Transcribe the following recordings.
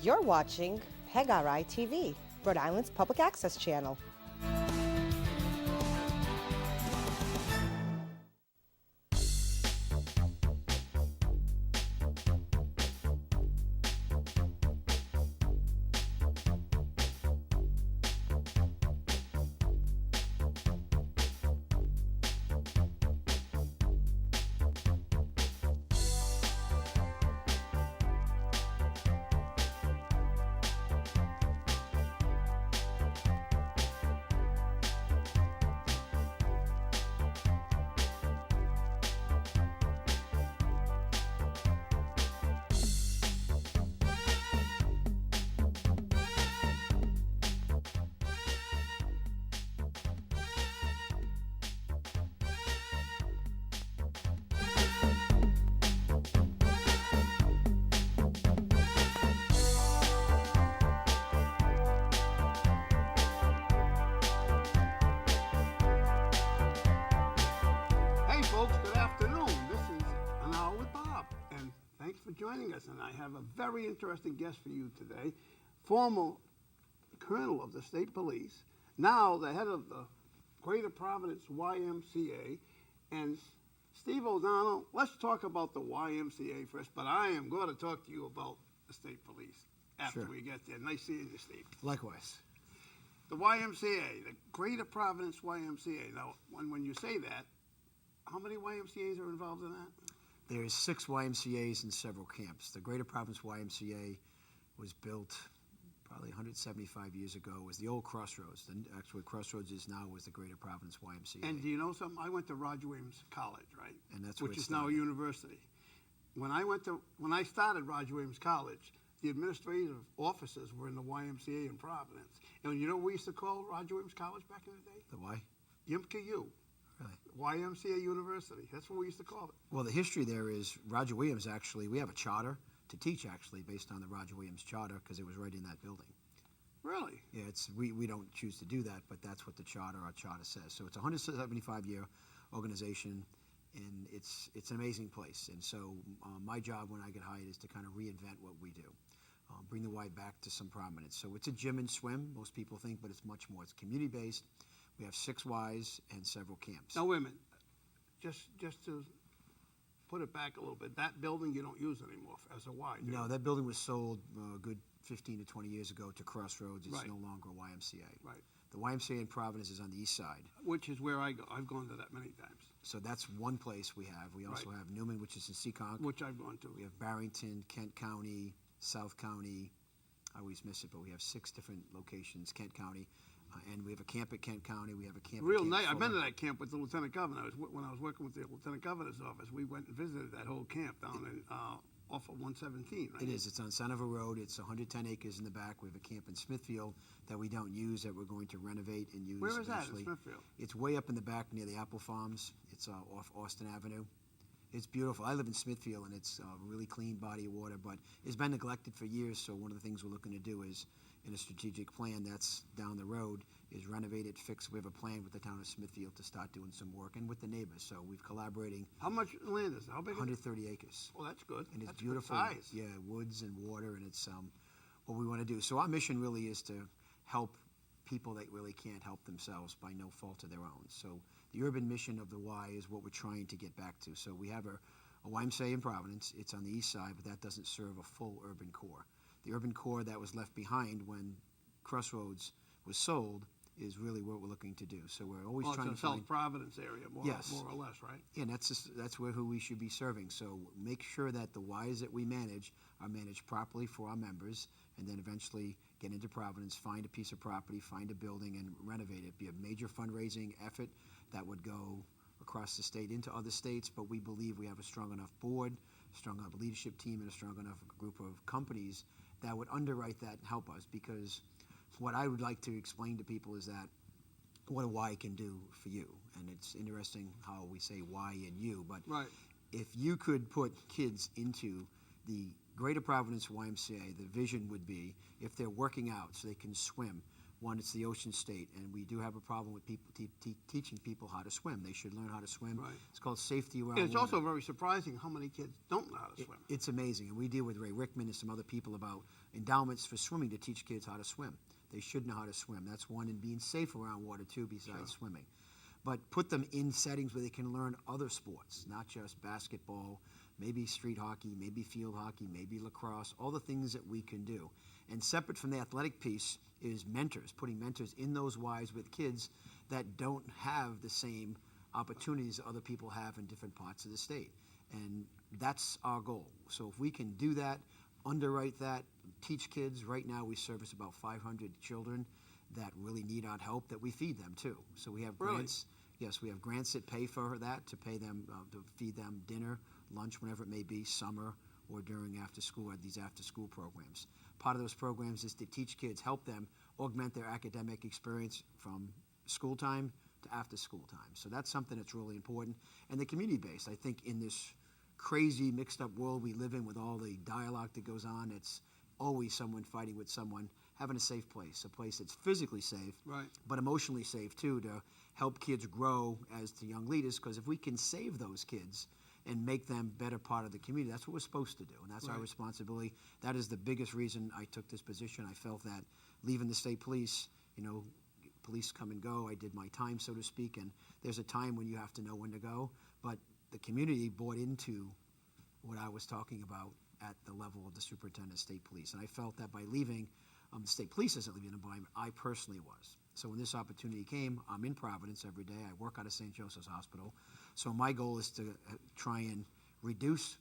You're watching PEGRI TV, Rhode Island's public access channel. Joining us, and I have a very interesting guest for you today, former colonel of the state police, now the head of the Greater Providence YMCA, and Steve O'Donnell. Let's talk about the YMCA first, but I am going to talk to you about the state police after we get there. Nice seeing you, Steve. Likewise. The YMCA, the Greater Providence YMCA. Now, when you say that, how many YMCAs are involved in that? There's 6 YMCAs and several camps. The Greater Providence YMCA was built probably 175 years ago. It was the old Crossroads. Actually, Crossroads is now was the Greater Providence YMCA. And do you know something? I went to Roger Williams College, right? And that's which is now a university. When I started Roger Williams College, the administrative officers were in the YMCA in Providence. And you know what we used to call Roger Williams College back in the day? The Y? YMCA. Really? YMCA University. That's what we used to call it. Well, the history there is Roger Williams actually, we have a charter to teach actually based on the Roger Williams charter because it was right in that building. Really? Yeah, we don't choose to do that, but that's what our charter says. So it's a 175-year organization, and it's an amazing place. And so my job when I get hired is to kind of reinvent what we do. Bring the Y back to some prominence. So it's a gym and swim, most people think, but it's much more. It's community-based. We have 6 Ys and several camps. Now, wait a minute. Just to put it back a little bit, that building you don't use anymore as a Y, do you? No, that building was sold a good 15 to 20 years ago to Crossroads. It's right. no longer a YMCA. Right. The YMCA in Providence is on the east side. Which is where I go. I've gone to that many times. So that's one place we have. We also have Newman, which is in Seekonk. Which I've gone to. We have Barrington, Kent County, South County. I always miss it, but we have 6 different locations, Kent County. And we have a camp at Kent County. We have a camp Real at nice. Fuller. I've been to that camp with the Lieutenant Governor. When I was working with the Lieutenant Governor's office, we went and visited that whole camp down in, off of 117, right? It is. It's on Centerville Road. It's 110 acres in the back. We have a camp in Smithfield that we don't use that we're going to renovate and use. Where is eventually. that in Smithfield? It's way up in the back near the apple farms. It's off Austin Avenue. It's beautiful. I live in Smithfield, and it's a really clean body of water, but it's been neglected for years, so one of the things we're looking to do is, in a strategic plan that's down the road, is renovate it, fix. We have a plan with the town of Smithfield to start doing some work, and with the neighbors, so we're collaborating. How much land is it? How big is it? 130 acres. Well, that's good. And it's that's beautiful. Good size. Yeah, woods and water, and it's what we want to do. So our mission really is to help people that really can't help themselves by no fault of their own. So the urban mission of the Y is what we're trying to get back to. So we have a YMCA in Providence. It's on the east side, but that doesn't serve a full urban core. The urban core that was left behind when Crossroads was sold is really what we're looking to do. So we're always trying to find South Providence area, more or less, right? Yeah, and that's who we should be serving. So make sure that the Ys that we manage are managed properly for our members, and then eventually get into Providence, find a piece of property, find a building, and renovate it. Be a major fundraising effort that would go across the state into other states, but we believe we have a strong enough board, a strong enough leadership team, and a strong enough group of companies that would underwrite that and help us, because what I would like to explain to people is that what a Y can do for you. And it's interesting how we say Y and you, but if you could put kids into the Greater Providence YMCA, the vision would be if they're working out so they can swim One, it's the Ocean State, and we do have a problem with people teaching people how to swim. They should learn how to swim. Right. It's called safety around And it's water. also very surprising how many kids don't know how to swim. It's amazing, and we deal with Ray Rickman and some other people about endowments for swimming to teach kids how to swim. They should know how to swim. That's one, and being safe around water too, besides swimming. But put them in settings where they can learn other sports, not just basketball, maybe street hockey, maybe field hockey, maybe lacrosse, all the things that we can do. And separate from the athletic piece is mentors, putting mentors in those Ys with kids that don't have the same opportunities other people have in different parts of the state. And that's our goal. So if we can do that, underwrite that, teach kids. Right now we service about 500 children that really need our help, that we feed them too. So we have grants. Yes, we have grants that pay for that, to pay them, to feed them dinner, lunch, whenever it may be, summer or during after school, or these after school programs. Part of those programs is to teach kids, help them augment their academic experience from school time to after school time. So that's something that's really important. And the community based, I think in this crazy mixed up world we live in with all the dialogue that goes on, it's always someone fighting with someone. Having a safe place, a place that's physically safe, but emotionally safe too, to help kids grow as the young leaders. Because if we can save those kids and make them better part of the community, that's what we're supposed to do, and that's our responsibility. That is the biggest reason I took this position. I felt that leaving the state police, police come and go. I did my time, so to speak, and there's a time when you have to know when to go. But the community bought into what I was talking about at the level of the superintendent of state police, and I felt that by leaving, the state police isn't leaving an environment, I personally was. So when this opportunity came, I'm in Providence every day. I work out of St. Joseph's Hospital. So my goal is to try and reduce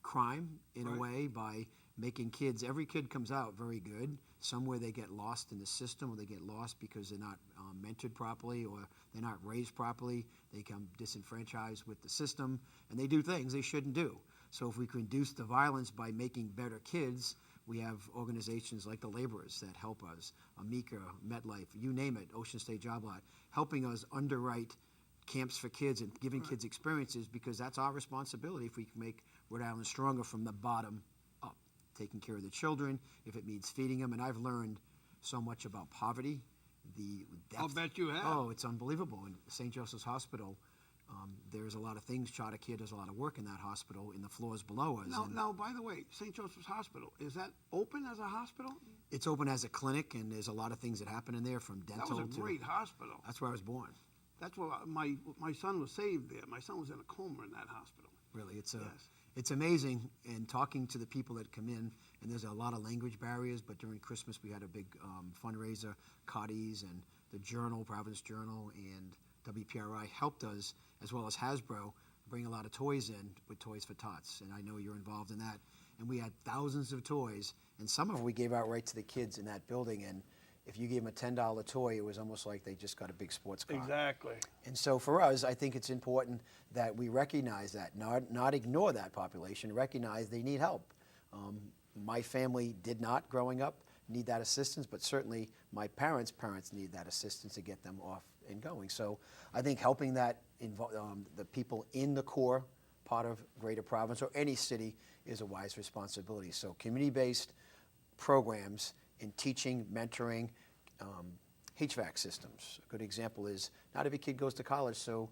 crime in a way by making kids, every kid comes out very good. Somewhere they get lost in the system, or they get lost because they're not mentored properly, or they're not raised properly. They become disenfranchised with the system, and they do things they shouldn't do. So if we can reduce the violence by making better kids, we have organizations like the Laborers that help us, Amica, MetLife, you name it, Ocean State Job Lot, helping us underwrite camps for kids and giving kids experiences, because that's our responsibility if we can make Rhode Island stronger from the bottom up, taking care of the children, if it means feeding them. And I've learned so much about poverty, the depth. I'll bet you have. Oh, it's unbelievable. In St. Joseph's Hospital, there's a lot of things. Charter Care does a lot of work in that hospital, in the floors below us. Now, by the way, St. Joseph's Hospital, is that open as a hospital? It's open as a clinic, and there's a lot of things that happen in there, from dental to... That was a great hospital. That's where I was born. That's where my son was saved there. My son was in a coma in that hospital. Really, it's amazing. And talking to the people that come in, and there's a lot of language barriers, but during Christmas we had a big fundraiser. Cotties and the Journal, Providence Journal, and WPRI helped us, as well as Hasbro, bring a lot of toys in with Toys for Tots. And I know you're involved in that. And we had thousands of toys, and some of them we gave out right to the kids in that building. And if you gave them a $10 toy, it was almost like they just got a big sports car. Exactly. And so for us, I think it's important that we recognize that, not ignore that population, recognize they need help. My family did not, growing up, need that assistance, but certainly my parents' need that assistance to get them off and going. So I think helping that the people in the core part of Greater Providence or any city is a wise responsibility. So community-based programs in teaching, mentoring, HVAC systems. A good example is not every kid goes to college, so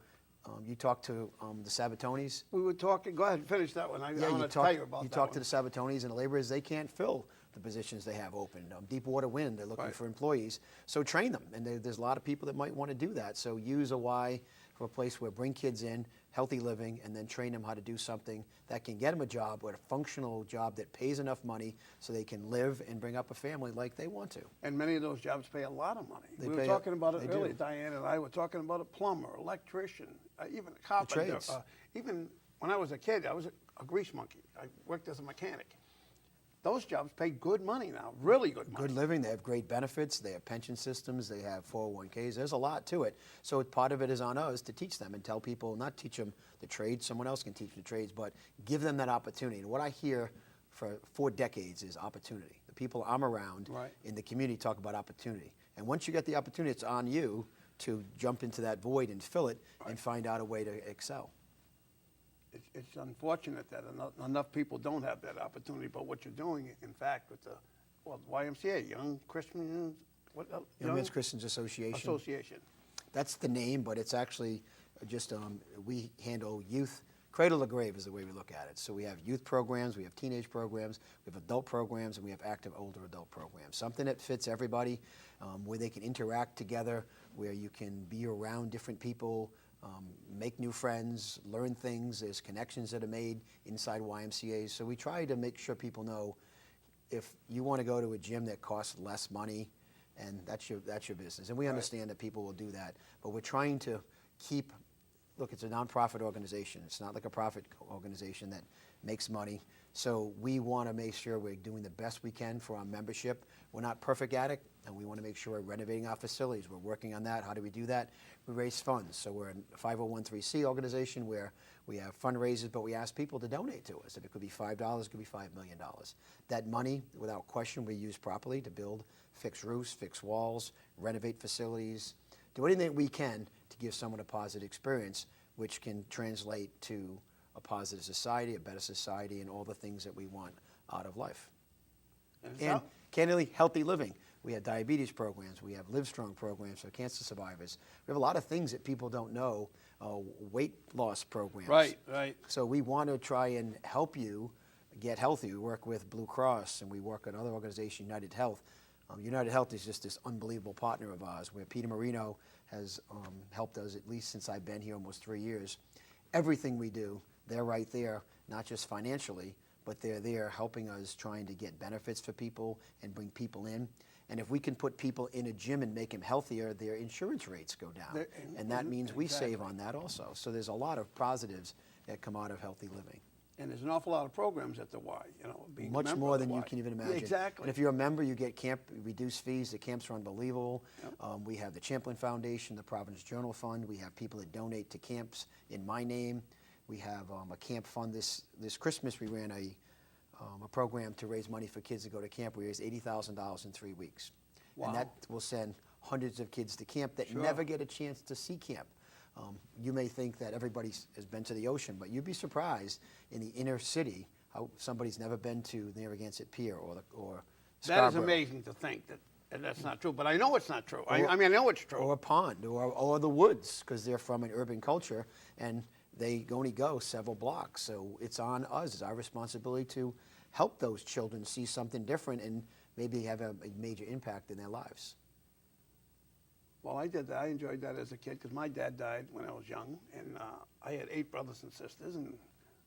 you talk to the Sabatonis. We were talking, go ahead, finish that one. I want to tell you about that. You talk to the Sabatonis and the laborers, they can't fill the positions they have open. Deepwater Wind, they're looking for employees. So train them, and there's a lot of people that might want to do that. So use a Y for a place where bring kids in, healthy living, and then train them how to do something that can get them a job, or a functional job that pays enough money so they can live and bring up a family like they want to. And many of those jobs pay a lot of money. They we were talking about it earlier, Diane and I were talking about a plumber, electrician, even a carpenter. Even when I was a kid, I was a grease monkey. I worked as a mechanic. Those jobs pay good money now, really good money. Good living, they have great benefits, they have pension systems, they have 401ks, there's a lot to it. So part of it is on us to teach them and tell people, not teach them the trades, someone else can teach the trades, but give them that opportunity. And what I hear for 4 decades is opportunity. The people I'm around in the community talk about opportunity. And once you get the opportunity, it's on you to jump into that void and fill it and find out a way to excel. It's unfortunate that enough people don't have that opportunity, but what you're doing, in fact, with the YMCA, Young Christian What, Young Men's Christians Association. Association. That's the name, but it's actually just, we handle youth, cradle to grave is the way we look at it. So we have youth programs, we have teenage programs, we have adult programs, and we have active older adult programs. Something that fits everybody, where they can interact together, where you can be around different people, make new friends, learn things. There's connections that are made inside YMCA's. So we try to make sure people know if you want to go to a gym that costs less money, and that's your business. And we understand that people will do that, but we're trying to keep, look, it's a nonprofit organization. It's not like a profit organization that makes money. So we want to make sure we're doing the best we can for our membership. We're not perfect at it, and we want to make sure we're renovating our facilities. We're working on that. How do we do that? We raise funds. So we're a 501(c) organization where we have fundraisers, but we ask people to donate to us. If it could be $5, it could be $5 million. That money, without question, we use properly to build, fix roofs, fix walls, renovate facilities, do anything we can to give someone a positive experience, which can translate to a positive society, a better society, and all the things that we want out of life. And candidly, healthy living. We have diabetes programs. We have Live Strong programs for cancer survivors. We have a lot of things that people don't know, weight loss programs. Right, right. So we want to try and help you get healthy. We work with Blue Cross, and we work with another organization, United Health. United Health is just this unbelievable partner of ours, where Peter Marino has helped us at least since I've been here almost 3 years. Everything we do, they're right there, not just financially, but they're there helping us trying to get benefits for people and bring people in. And if we can put people in a gym and make them healthier, their insurance rates go down. And that means we save on that also. So there's a lot of positives that come out of healthy living. And there's an awful lot of programs at the Y, you know, being a Much member more of the than you Y. can even imagine. Yeah, exactly. And if you're a member, you get camp reduced fees. The camps are unbelievable. Yep. We have the Champlain Foundation, the Providence Journal Fund. We have people that donate to camps in my name. We have a camp fund. This Christmas we ran a program to raise money for kids to go to camp. We raised $80,000 in 3 weeks. Wow. And that will send hundreds of kids to camp that Sure. never get a chance to see camp. You may think that everybody has been to the ocean, but you'd be surprised in the inner city how somebody's never been to Narragansett Pier or That is Scarborough. amazing to think that that's not true, but I know it's not true. I mean, I know it's true. Or a pond, or the woods, because they're from an urban culture, and they only go several blocks. So it's on us, it's our responsibility to help those children see something different and maybe have a major impact in their lives. Well, I did that. I enjoyed that as a kid because my dad died when I was young, and I had 8 brothers and sisters, and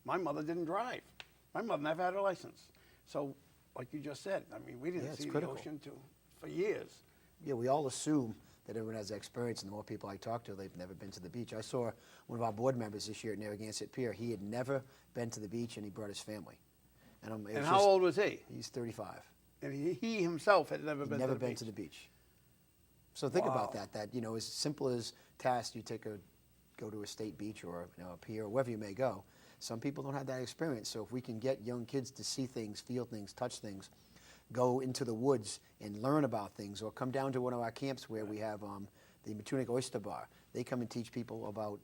my mother didn't drive. My mother never had a license. So, like you just said, I mean, we didn't it's see critical. the ocean for years. Yeah, we all assume that everyone has that experience, and the more people I talk to, they've never been to the beach. I saw one of our board members this year at Narragansett Pier. He had never been to the beach, and he brought his family. And how old was he? He's 35. And he himself had never been Never to the been beach. to the beach. So think about Wow. that, you know, as simple as tasks, you go to a state beach or a pier or wherever you may go. Some people don't have that experience. So if we can get young kids to see things, feel things, touch things, go into the woods and learn about things, or come down to one of our camps where we have the Matunic Oyster Bar. They come and teach people about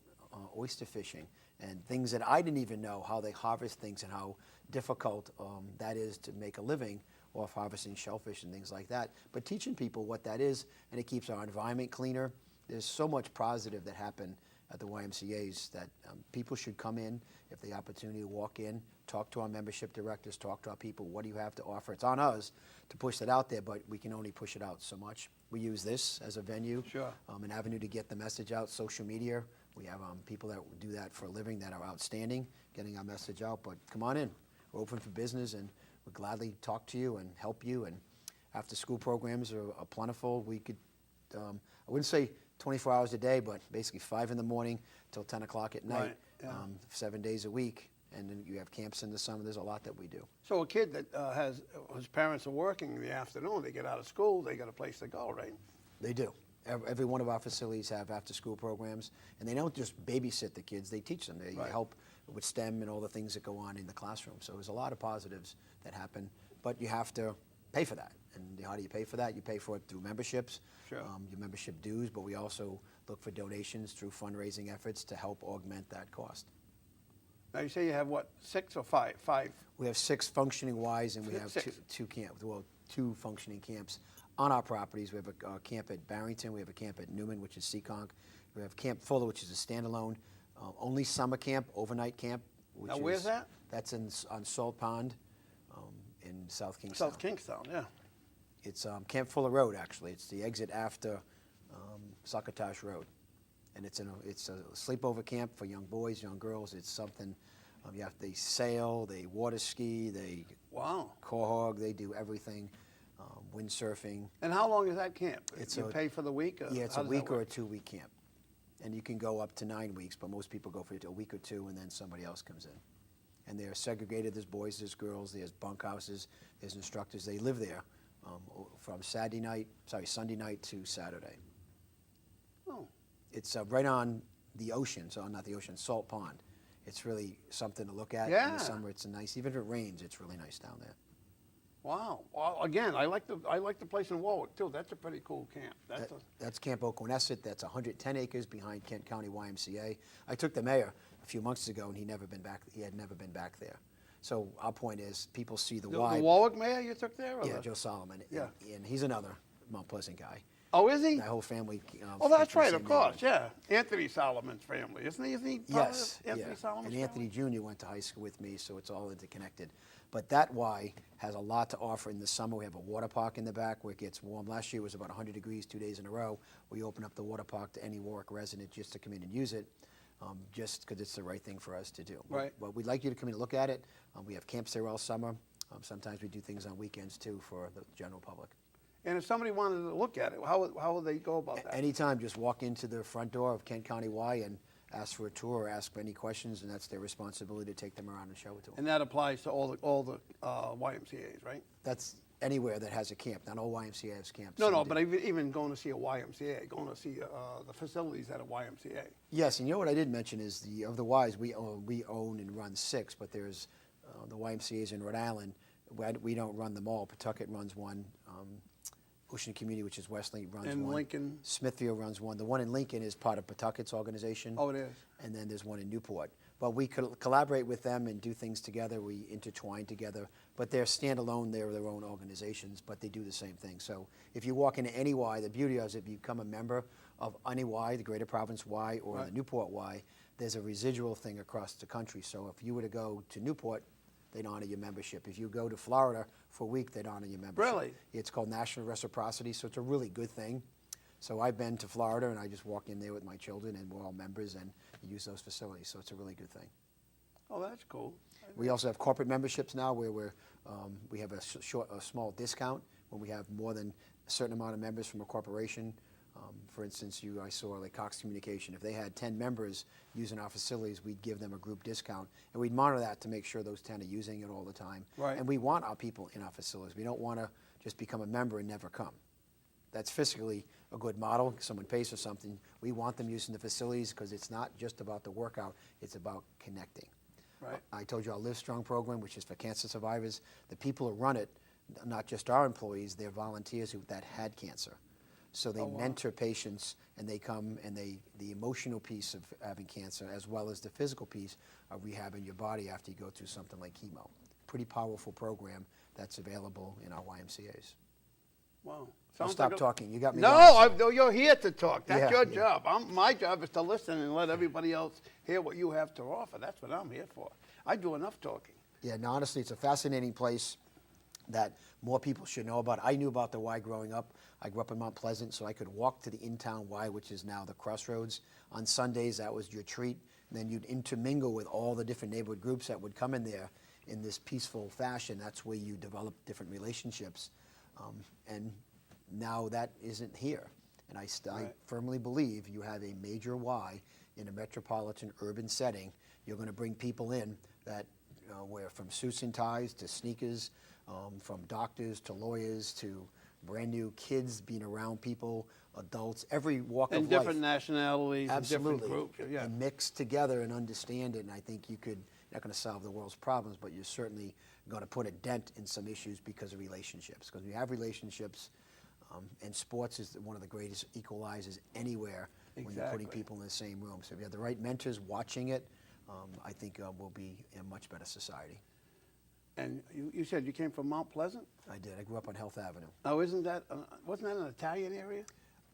oyster fishing and things that I didn't even know, how they harvest things and how difficult that is to make a living off harvesting shellfish and things like that. But teaching people what that is, and it keeps our environment cleaner. There's so much positive that happen at the YMCA's that people should come in if the opportunity to walk in, talk to our membership directors, talk to our people. What do you have to offer? It's on us to push that out there, but we can only push it out so much. We use this as a venue, Sure. An avenue to get the message out, social media. We have people that do that for a living that are outstanding, getting our message out. But come on in. We're open for business, and we'll gladly talk to you and help you. And after school programs are plentiful. We could, I wouldn't say 24 hours a day, but basically 5 in the morning till 10 o'clock at night, Right, yeah. 7 days a week. And then you have camps in the summer. There's a lot that we do. So a kid that his parents are working in the afternoon, they get out of school, they got a place to go, right? They do. Every one of our facilities have after-school programs, and they don't just babysit the kids, they teach them. They Right. help with STEM and all the things that go on in the classroom. So there's a lot of positives that happen, but you have to pay for that. And how do you pay for that? You pay for it through memberships, Sure. Your membership dues, but we also look for donations through fundraising efforts to help augment that cost. Now you say you have what, 6 or 5? 5. We have 6 functioning Ys, and we have Six. two camps. Well, 2 functioning camps. on our properties. We have a camp at Barrington, we have a camp at Newman, which is Seekonk. We have Camp Fuller, which is a standalone, only summer camp, overnight camp. Now, where's that? That's on Salt Pond in South Kingstown. South Kingstown, yeah. It's Camp Fuller Road, actually. It's the exit after Succotash Road. And it's a sleepover camp for young boys, young girls. It's something, they sail, they water ski, they quahog, they do everything, windsurfing. And how long is that camp? You pay for the week? Yeah, it's a week or a 2-week camp. And you can go up to 9 weeks, but most people go for a week or 2, and then somebody else comes in. And they're segregated. There's boys, there's girls, there's bunkhouses, there's instructors. They live there from Sunday night to Saturday. Oh. It's right on the ocean, so not the ocean, Salt Pond. It's really something to look at. Yeah. In the summer, it's nice. Even if it rains, it's really nice down there. Wow. Well, again, I like the place in Warwick too. That's a pretty cool camp. That's Camp Oconesset. That's 110 acres behind Kent County YMCA. I took the mayor a few months ago, and he had never been back there. So our point is, people see the why. The Warwick mayor you took there? Yeah, Joe Solomon. Yeah. And he's another Mount Pleasant guy. Oh, is he? That whole family. Oh, that's right, of course, yeah. Anthony Solomon's family, isn't he? Yes, Anthony Solomon's and Anthony Jr. went to high school with me, so it's all interconnected. But that Y has a lot to offer in the summer. We have a water park in the back where it gets warm. Last year it was about 100 degrees 2 days in a row. We open up the water park to any Warwick resident just to come in and use it, just because it's the right thing for us to do. Right. But we'd like you to come in and look at it. We have camps there all summer. Sometimes we do things on weekends too for the general public. And if somebody wanted to look at it, how would they go about that? Anytime, just walk into the front door of Kent County Y and ask for a tour or ask any questions, and that's their responsibility to take them around and show it to them. And that applies to all the YMCA's, right? That's anywhere that has a camp. Not all YMCA has camps. No, but even going to see a YMCA, going to see the facilities at a YMCA. Yes, and you know what I did mention is of the Ys, we own and run 6, but there's the YMCA's in Rhode Island. We don't run them all. Pawtucket runs one. Ocean Community, which is Westlake, runs one. And Lincoln? Smithfield runs one. The one in Lincoln is part of Pawtucket's organization. Oh, it is? And then there's one in Newport. But we collaborate with them and do things together. We intertwine together. But they're standalone. They're their own organizations, but they do the same thing. So if you walk into any Y, the beauty is if you become a member of any Y, the Greater Province Y or Right. the Newport Y, there's a residual thing across the country. So if you were to go to Newport, they'd honor your membership. If you go to Florida for a week, they'd honor your membership. Really? It's called National Reciprocity, so it's a really good thing. So I've been to Florida, and I just walk in there with my children, and we're all members, and use those facilities, so it's a really good thing. Oh, that's cool. We also have corporate memberships now where we have a small discount when we have more than a certain amount of members from a corporation. For instance, I saw like Cox Communication. If they had 10 members using our facilities, we'd give them a group discount. And we'd monitor that to make sure those 10 are using it all the time. Right. And we want our people in our facilities. We don't want to just become a member and never come. That's fiscally a good model. Someone pays for something. We want them using the facilities because it's not just about the workout. It's about connecting. Right. I told you our Live Strong program, which is for cancer survivors. The people who run it, not just our employees, they're volunteers that had cancer. So they mentor patients, and they come, and the emotional piece of having cancer, as well as the physical piece of rehabbing your body after you go through something like chemo. Pretty powerful program that's available in our YMCA's. Wow. I'll Sounds stop like talking. You got me. No, you're here to talk. That's Yeah, your yeah. job. My job is to listen and let everybody else hear what you have to offer. That's what I'm here for. I do enough talking. Yeah, no, honestly, it's a fascinating place that more people should know about. I knew about the Y growing up. I grew up in Mount Pleasant, so I could walk to the in-town Y, which is now the Crossroads. On Sundays, that was your treat. And then you'd intermingle with all the different neighborhood groups that would come in there in this peaceful fashion. That's where you develop different relationships. And now that isn't here. And I firmly believe you have a major Y in a metropolitan urban setting. You're going to bring people in that where from suits and ties to sneakers, from doctors to lawyers to brand new kids being around people, adults, every walk And of life. different nationalities Absolutely. and different groups. Yeah. And mix together and understand it. And I think you're not going to solve the world's problems, but you're certainly going to put a dent in some issues because of relationships. Because we have relationships, and sports is one of the greatest equalizers anywhere when you're putting people in the same room. So if you have the right mentors watching it, I think we'll be in a much better society. And you said you came from Mount Pleasant? I did. I grew up on Health Avenue. Oh, isn't that, wasn't that an Italian area?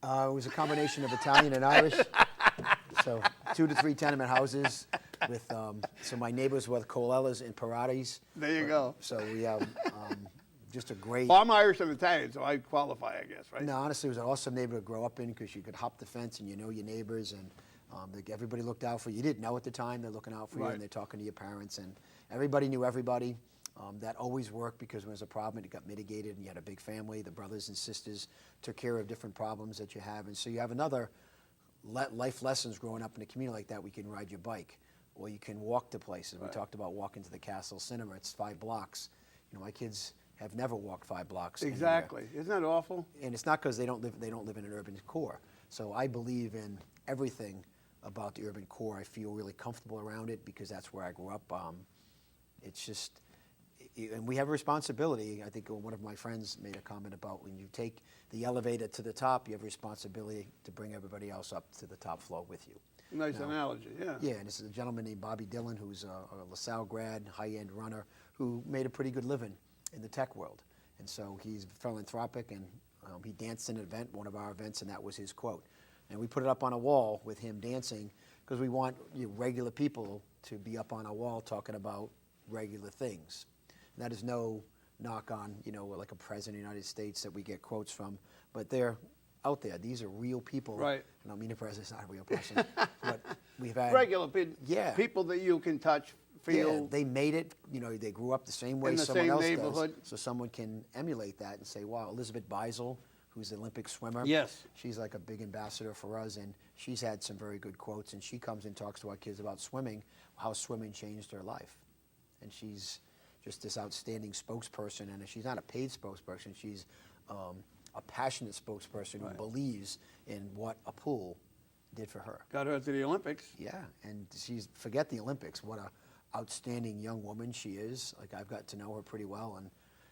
It was a combination of Italian and Irish. So 2 to 3 tenement houses with, so my neighbors were the Colellas and Paratis. There you go. So we have just a great. Well, I'm Irish and Italian, so I qualify, I guess, right? No, honestly, it was an awesome neighborhood to grow up in because you could hop the fence and you know your neighbors and everybody looked out for you. You didn't know at the time they're looking out for you Right. and they're talking to your parents and everybody knew everybody. That always worked because when there was a problem, it got mitigated and you had a big family. The brothers and sisters took care of different problems that you have. And so you have another life lessons growing up in a community like that. We can ride your bike or you can walk to places. Right. We talked about walking to the Castle Cinema. It's 5 blocks. You know, my kids have never walked 5 blocks. anywhere. Exactly. Isn't that awful? And it's not because they don't live in an urban core. So I believe in everything about the urban core. I feel really comfortable around it because that's where I grew up. It's just, and we have a responsibility. I think one of my friends made a comment about when you take the elevator to the top, you have a responsibility to bring everybody else up to the top floor with you. Nice analogy, yeah. Yeah, and this is a gentleman named Bobby Dillon, who's a LaSalle grad, high-end runner, who made a pretty good living in the tech world. And so he's philanthropic, and he danced in an event, one of our events, and that was his quote. And we put it up on a wall with him dancing because we want regular people to be up on a wall talking about regular things. And that is no knock on, like a president of the United States that we get quotes from, but they're out there. These are real people. Right. I don't mean the president's not a real person, but we've had Regular people, Yeah. people that you can touch, feel. Yeah, they made it. They grew up the same way In the someone same else neighborhood. does. So someone can emulate that and say, "Wow, Elizabeth Beisel, who's the Olympic swimmer, Yes. she's like a big ambassador for us, and she's had some very good quotes. And she comes and talks to our kids about swimming, how swimming changed her life, and she's just this outstanding spokesperson. And she's not a paid spokesperson; she's a passionate spokesperson who believes in what a pool did for her. Got her to the Olympics. Yeah, and she's, forget the Olympics, what a outstanding young woman she is. Like, I've got to know her pretty well, and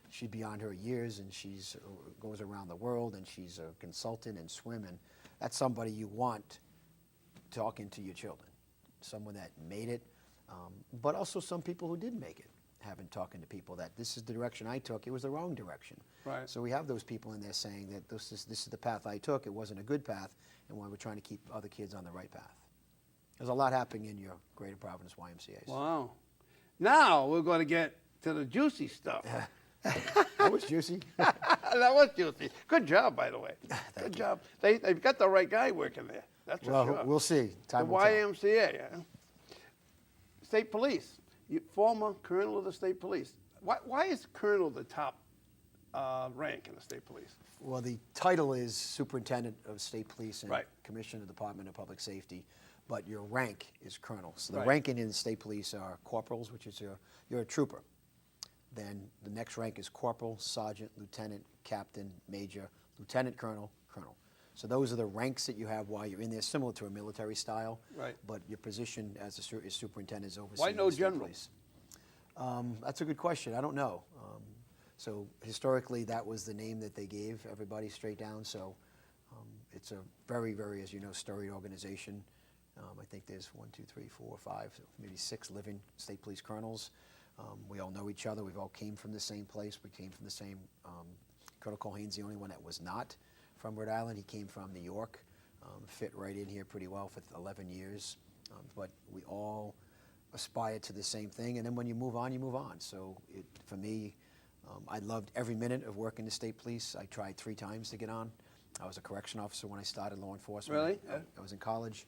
she's beyond her years, and she's goes around the world, and she's a consultant in swim, and that's somebody you want talking to your children, someone that made it, but also some people who didn't make it, having talking to people that this is the direction I took, it was the wrong direction. Right. So we have those people in there saying that this is the path I took, it wasn't a good path, and we're trying to keep other kids on the right path. There's a lot happening in your Greater Providence YMCA's. Wow. Now we're going to get to the juicy stuff. That was juicy. That was juicy. Good job, by the way. Good job. They've got the right guy working there. That's for Well, sure. we'll see. The Time will tell. YMCA, yeah. State Police. Former Colonel of the State Police. Why is Colonel the top rank in the State Police? Well, the title is Superintendent of State Police and Right. Commissioner of the Department of Public Safety, but your rank is Colonel. So the Right. ranking in the State Police are corporals, which is you're a trooper. Then the next rank is corporal, sergeant, lieutenant, captain, major, lieutenant colonel, colonel. So those are the ranks that you have while you're in there, similar to a military style. Right. But your position as a superintendent is overseeing Why no the State general? Police. That's a good question. I don't know. So historically, that was the name that they gave everybody straight down. So it's a very, very, as you know, storied organization. I think there's 1, 2, 3, 4, 5, maybe 6 living state police colonels. We all know each other. We've all came from the same place. We came from the same. Colonel Culhane's the only one that was not from Rhode Island. He came from New York. Fit right in here pretty well for 11 years. But we all aspire to the same thing. And then when you move on, you move on. So for me, I loved every minute of working the state police. I tried 3 times to get on. I was a correction officer when I started law enforcement. Really? I was in college.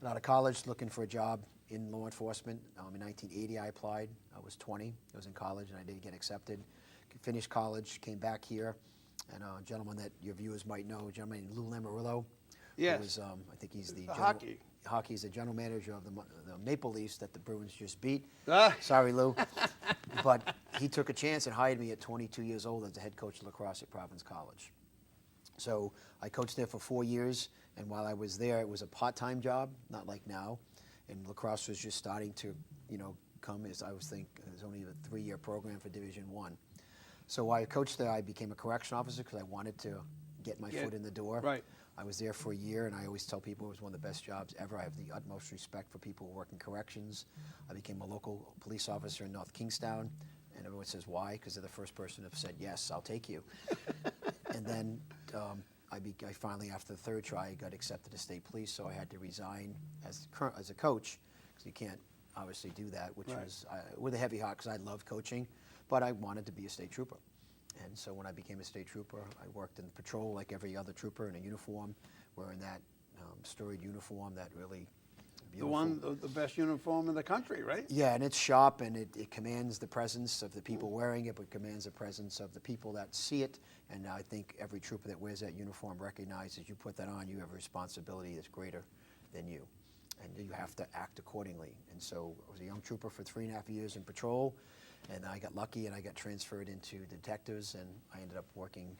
Got out of college looking for a job in law enforcement. In 1980, I applied. I was 20. I was in college, and I didn't get accepted. Finished college, came back here, and a gentleman that your viewers might know, a gentleman named Lou Lamarillo. Yes. Who was, I think he's the Hockey. Hockey's the general manager of the Maple Leafs that the Bruins just beat. Ah. Sorry, Lou. But he took a chance and hired me at 22 years old as the head coach of lacrosse at Providence College. So I coached there for 4 years, and while I was there, it was a part-time job, not like now. And lacrosse was just starting to, come as I was thinking. It was only a 3-year program for Division I. So while I coached there, I became a correction officer because I wanted to get my foot in the door. Right. I was there for a year, and I always tell people it was one of the best jobs ever. I have the utmost respect for people who work in corrections. I became a local police officer in North Kingstown, And everyone says, why? Because they're the first person to have said, yes, I'll take you. And then I finally, after the third try, I got accepted to state police, so I had to resign as a coach, because you can't obviously do that, which was with a heavy heart, because I loved coaching, but I wanted to be a state trooper. And so when I became a state trooper, I worked in patrol like every other trooper in a uniform, wearing that storied uniform, that really beautiful. The best uniform in the country, right? Yeah, and it's sharp, and it commands the presence of the people wearing it, but commands the presence of the people that see it. And I think every trooper that wears that uniform recognizes you put that on, you have a responsibility that's greater than you. And you have to act accordingly. And so I was a young trooper for 3.5 years in patrol, and I got lucky and I got transferred into detectives, and I ended up working,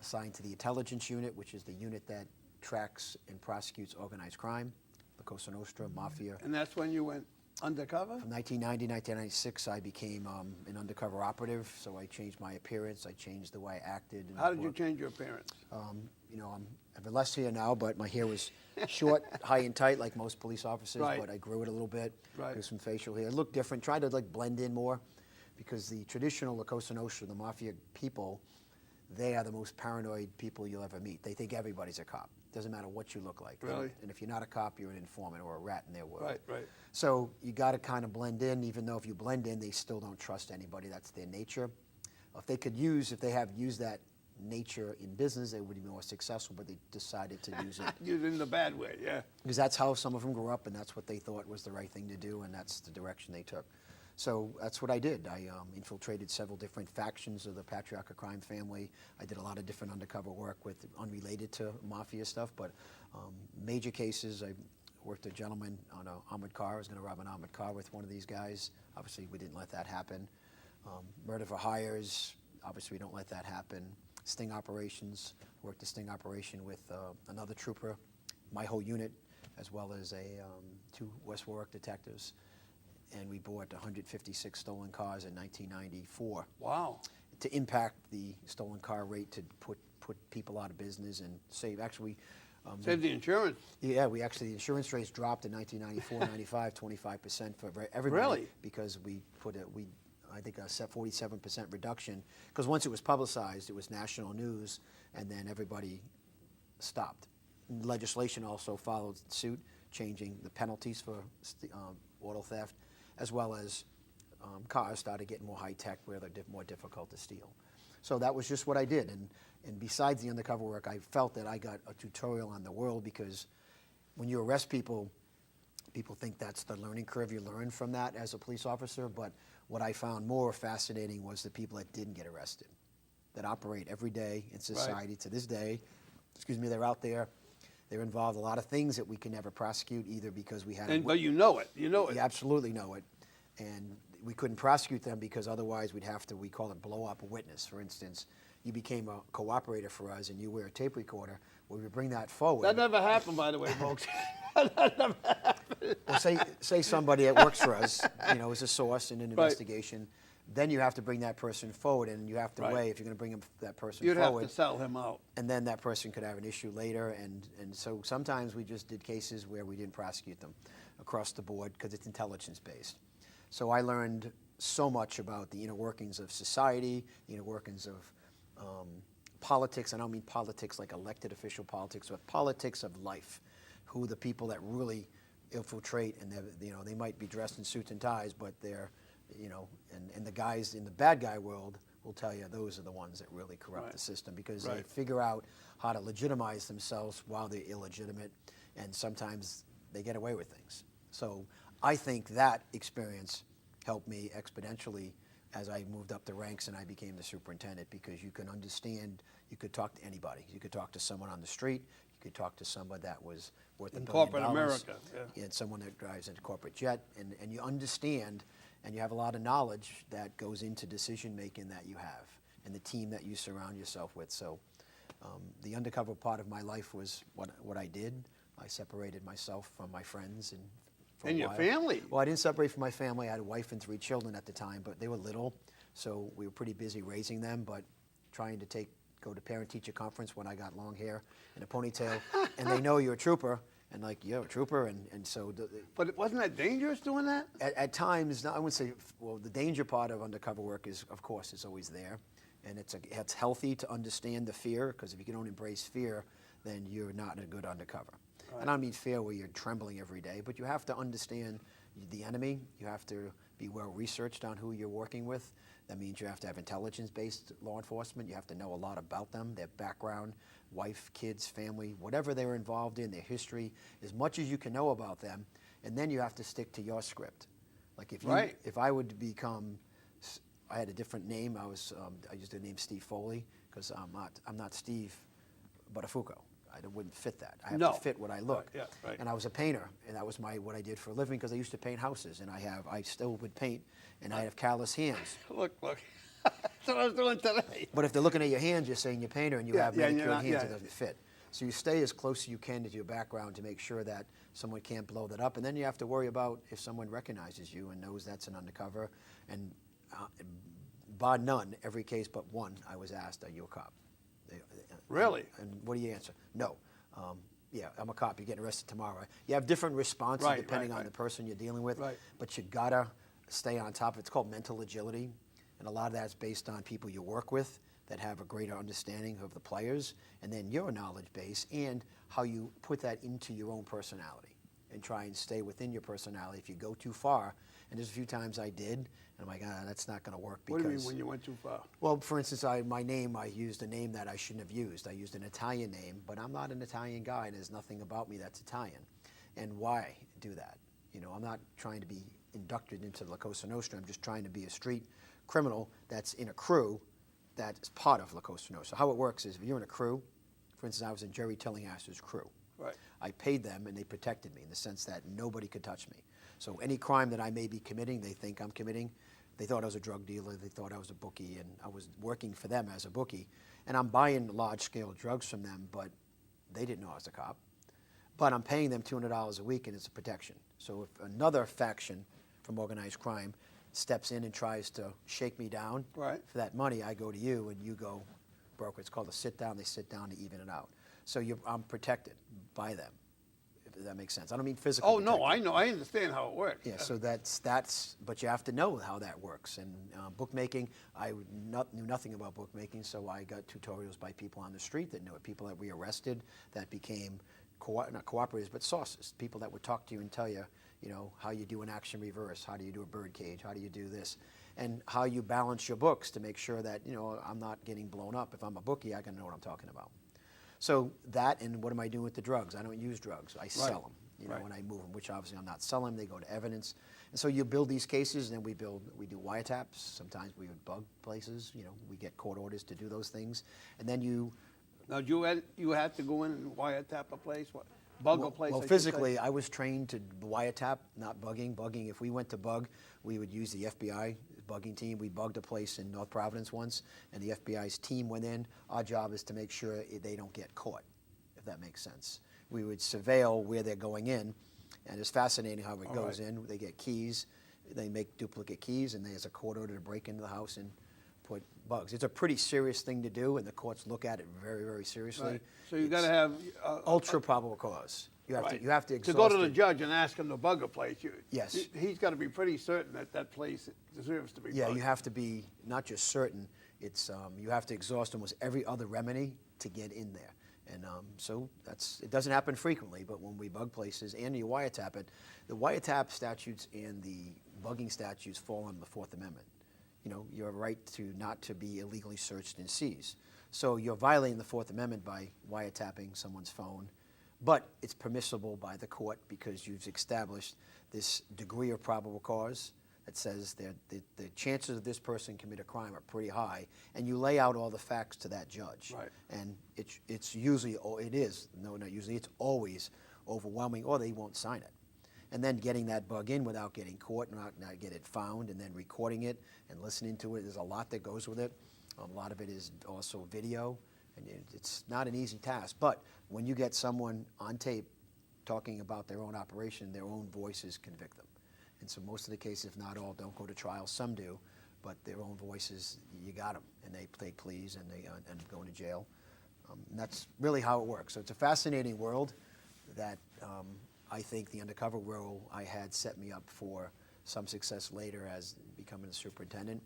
assigned to the intelligence unit, which is the unit that tracks and prosecutes organized crime, the Cosa Nostra, Mafia. And that's when you went undercover? From 1990 to 1996, I became an undercover operative, so I changed my appearance, I changed the way I acted. And How did you change your appearance? You know, I have less hair now, but my hair was short, high and tight like most police officers, but I grew it a little bit, grew some facial hair. It looked different, tried to like blend in more, because the traditional La Cosa Nostra, the Mafia people, they are the most paranoid people you'll ever meet. They think everybody's a cop. Doesn't matter what you look like. Really? And if you're not a cop, you're an informant or a rat in their world. Right. So you got to kind of blend in, even though if you blend in, they still don't trust anybody. That's their nature. If they have used that nature in business, they would be more successful, but they decided to use it. Use it in the bad way, yeah. Because that's how some of them grew up, and that's what they thought was the right thing to do, and that's the direction they took. So that's what I did. I infiltrated several different factions of the patriarchal crime family. I did a lot of different undercover work with unrelated to mafia stuff, but major cases. I worked a gentleman on an armored car. I was going to rob an armored car with one of these guys. Obviously, we didn't let that happen. Murder for hires. Obviously, we don't let that happen. Sting operations. Worked a sting operation with another trooper, my whole unit, as well as 2 West Warwick detectives. And we bought 156 stolen cars in 1994. Wow. To impact the stolen car rate, to put people out of business and save, actually. Save the insurance. Yeah, the insurance rates dropped in 1994, 95, 25% for everybody. Really? Because we put I think a 47% reduction, because once it was publicized, it was national news, and then everybody stopped. Legislation also followed suit, changing the penalties for auto theft, as well as cars started getting more high-tech where they're more difficult to steal. So that was just what I did. And besides the undercover work, I felt that I got a tutorial on the world, because when you arrest people, people think that's the learning curve you learn from that as a police officer. But what I found more fascinating was the people that didn't get arrested, that operate every day in society to this day. They're out there. They're involved in a lot of things that we can never prosecute, either because we had. But you know it. You know it. You absolutely know it, and we couldn't prosecute them because otherwise we'd have to. We call it blow up a witness. For instance, you became a cooperator for us, and you wear a tape recorder. Well, we bring that forward. That never happened, by the way, folks. That never happened. Well, say somebody that works for us, is a source in an investigation. Then you have to bring that person forward, and you have to weigh if you're going to bring that person You'd forward. You'd have to sell him out. And then that person could have an issue later, and so sometimes we just did cases where we didn't prosecute them across the board because it's intelligence-based. So I learned so much about the inner workings of society, the inner workings of politics. I don't mean politics like elected official politics, but politics of life. Who are the people that really infiltrate, and they might be dressed in suits and ties, but they're and the guys in the bad guy world will tell you those are the ones that really corrupt the system, because they figure out how to legitimize themselves while they're illegitimate, and sometimes they get away with things. So I think that experience helped me exponentially as I moved up the ranks and I became the superintendent, because you can understand, you could talk to anybody. You could talk to someone on the street, you could talk to someone that was worth $1 billion. In corporate America, and someone that drives a corporate jet, and you understand, and you have a lot of knowledge that goes into decision making that you have, and the team that you surround yourself with. So the undercover part of my life was what I did. I separated myself from my friends and your family. Well, I didn't separate from my family. I had a wife and 3 children at the time, but they were little, so we were pretty busy raising them. But trying to go to parent-teacher conference when I got long hair and a ponytail, and they know you're a trooper, and like you're a trooper, and so But wasn't that dangerous doing that? at times, I wouldn't say. Well, the danger part of undercover work is, of course, is always there, and it's healthy to understand the fear, because if you don't embrace fear, then you're not a good undercover. Right. And I don't mean fear where you're trembling every day, but you have to understand the enemy. You have to be well researched on who you're working with. That means you have to have intelligence-based law enforcement. You have to know a lot about them, their background, wife, kids, family, whatever they're involved in, their history, as much as you can know about them. And then you have to stick to your script. Like if I would become, I had a different name. I used the name Steve Foley, because I'm not Steve Buttafuoco. I wouldn't fit that. I have to fit what I look. Right, yeah, right. And I was a painter, and that was what I did for a living, because I used to paint houses, and I still would paint, and I have callous hands. Look. That's what I was doing today. But if they're looking at your hands, you're saying you're a painter, and you have and manicured you're not- hands, yeah. it doesn't fit. So you stay as close as you can to your background to make sure that someone can't blow that up, and then you have to worry about if someone recognizes you and knows that's an undercover. And bar none, every case but one, I was asked, "Are you a cop?" Really? And what do you answer? No. Yeah, I'm a cop. You're getting arrested tomorrow. You have different responses Right, depending right, on right. the person you're dealing with. Right. But you gotta stay on top. It's called mental agility, and a lot of that's based on people you work with that have a greater understanding of the players, and then your knowledge base and how you put that into your own personality and try and stay within your personality. If you go too far, and there's a few times I did, and I'm like, that's not going to work. What Because, do you mean when you went too far? well, for instance, my name, I used a name that I shouldn't have used. I used an Italian name, but I'm not an Italian guy. There's nothing about me that's Italian. And why do that? I'm not trying to be inducted into La Cosa Nostra. I'm just trying to be a street criminal that's in a crew that's part of La Cosa Nostra. How it works is if you're in a crew, for instance, I was in Jerry Tillinghast's crew. Right. I paid them, and they protected me in the sense that nobody could touch me. So any crime that I may be committing, they think I'm committing. They thought I was a drug dealer. They thought I was a bookie, and I was working for them as a bookie. And I'm buying large-scale drugs from them, but they didn't know I was a cop. But I'm paying them $200 a week, and it's a protection. So if another faction from organized crime steps in and tries to shake me down Right. for that money, I go to you, and you go broker. It's called a sit-down. They sit down to even it out. So I'm protected by them, if that makes sense. I don't mean physical Oh, no, protection. I know. I understand how it works. Yeah, so but you have to know how that works. And bookmaking, I knew nothing about bookmaking, so I got tutorials by people on the street that knew it, people that we arrested that became, not cooperators, but sources, people that would talk to you and tell you, how you do an action reverse, how do you do a bird cage, how do you do this, and how you balance your books to make sure that, I'm not getting blown up. If I'm a bookie, I gotta know what I'm talking about. So that, and what am I doing with the drugs? I don't use drugs. I sell them. Right. When I move them, which obviously I'm not selling them. They go to evidence. And so you build these cases, and then we do wiretaps. Sometimes we would bug places. We get court orders to do those things. And then Now, you had to go in and wiretap a place? What? Bug a place? well, I should physically, say? I was trained to wiretap, not bugging. Bugging, if we went to bug, we would use the FBI bugging team. We bugged a place in North Providence once, and the FBI's team went in. Our job is to make sure they don't get caught, if that makes sense. We would surveil where they're going in, and it's fascinating how it goes in. They get keys, they make duplicate keys, and there's a court order to break into the house and put bugs. It's a pretty serious thing to do, and the courts look at it very, very seriously. Right. So you got to have Ultra probable cause. You have to exhaust go to the it. judge and ask him to bug a place. Yes. He's got to be pretty certain that place deserves to be Yeah, bugged. you have to be not just certain. It's you have to exhaust almost every other remedy to get in there, and so it doesn't happen frequently. But when we bug places and you wiretap it, the wiretap statutes and the bugging statutes fall under the Fourth Amendment. Your right not to be illegally searched and seized. So you're violating the Fourth Amendment by wiretapping someone's phone, but it's permissible by the court because you've established this degree of probable cause that says that the chances of this person commit a crime are pretty high, and you lay out all the facts to that judge. Right. And it's usually, not usually, it's always overwhelming, or they won't sign it. And then getting that bug in without getting caught, not get it found, and then recording it and listening to it. There's a lot that goes with it. A lot of it is also video, and it's not an easy task. But when you get someone on tape talking about their own operation, their own voices convict them. And so most of the cases, if not all, don't go to trial. Some do, but their own voices, you got them, and they take pleas and they end up going to jail. And that's really how it works. So it's a fascinating world. that I think the undercover role I had set me up for some success later as becoming a superintendent.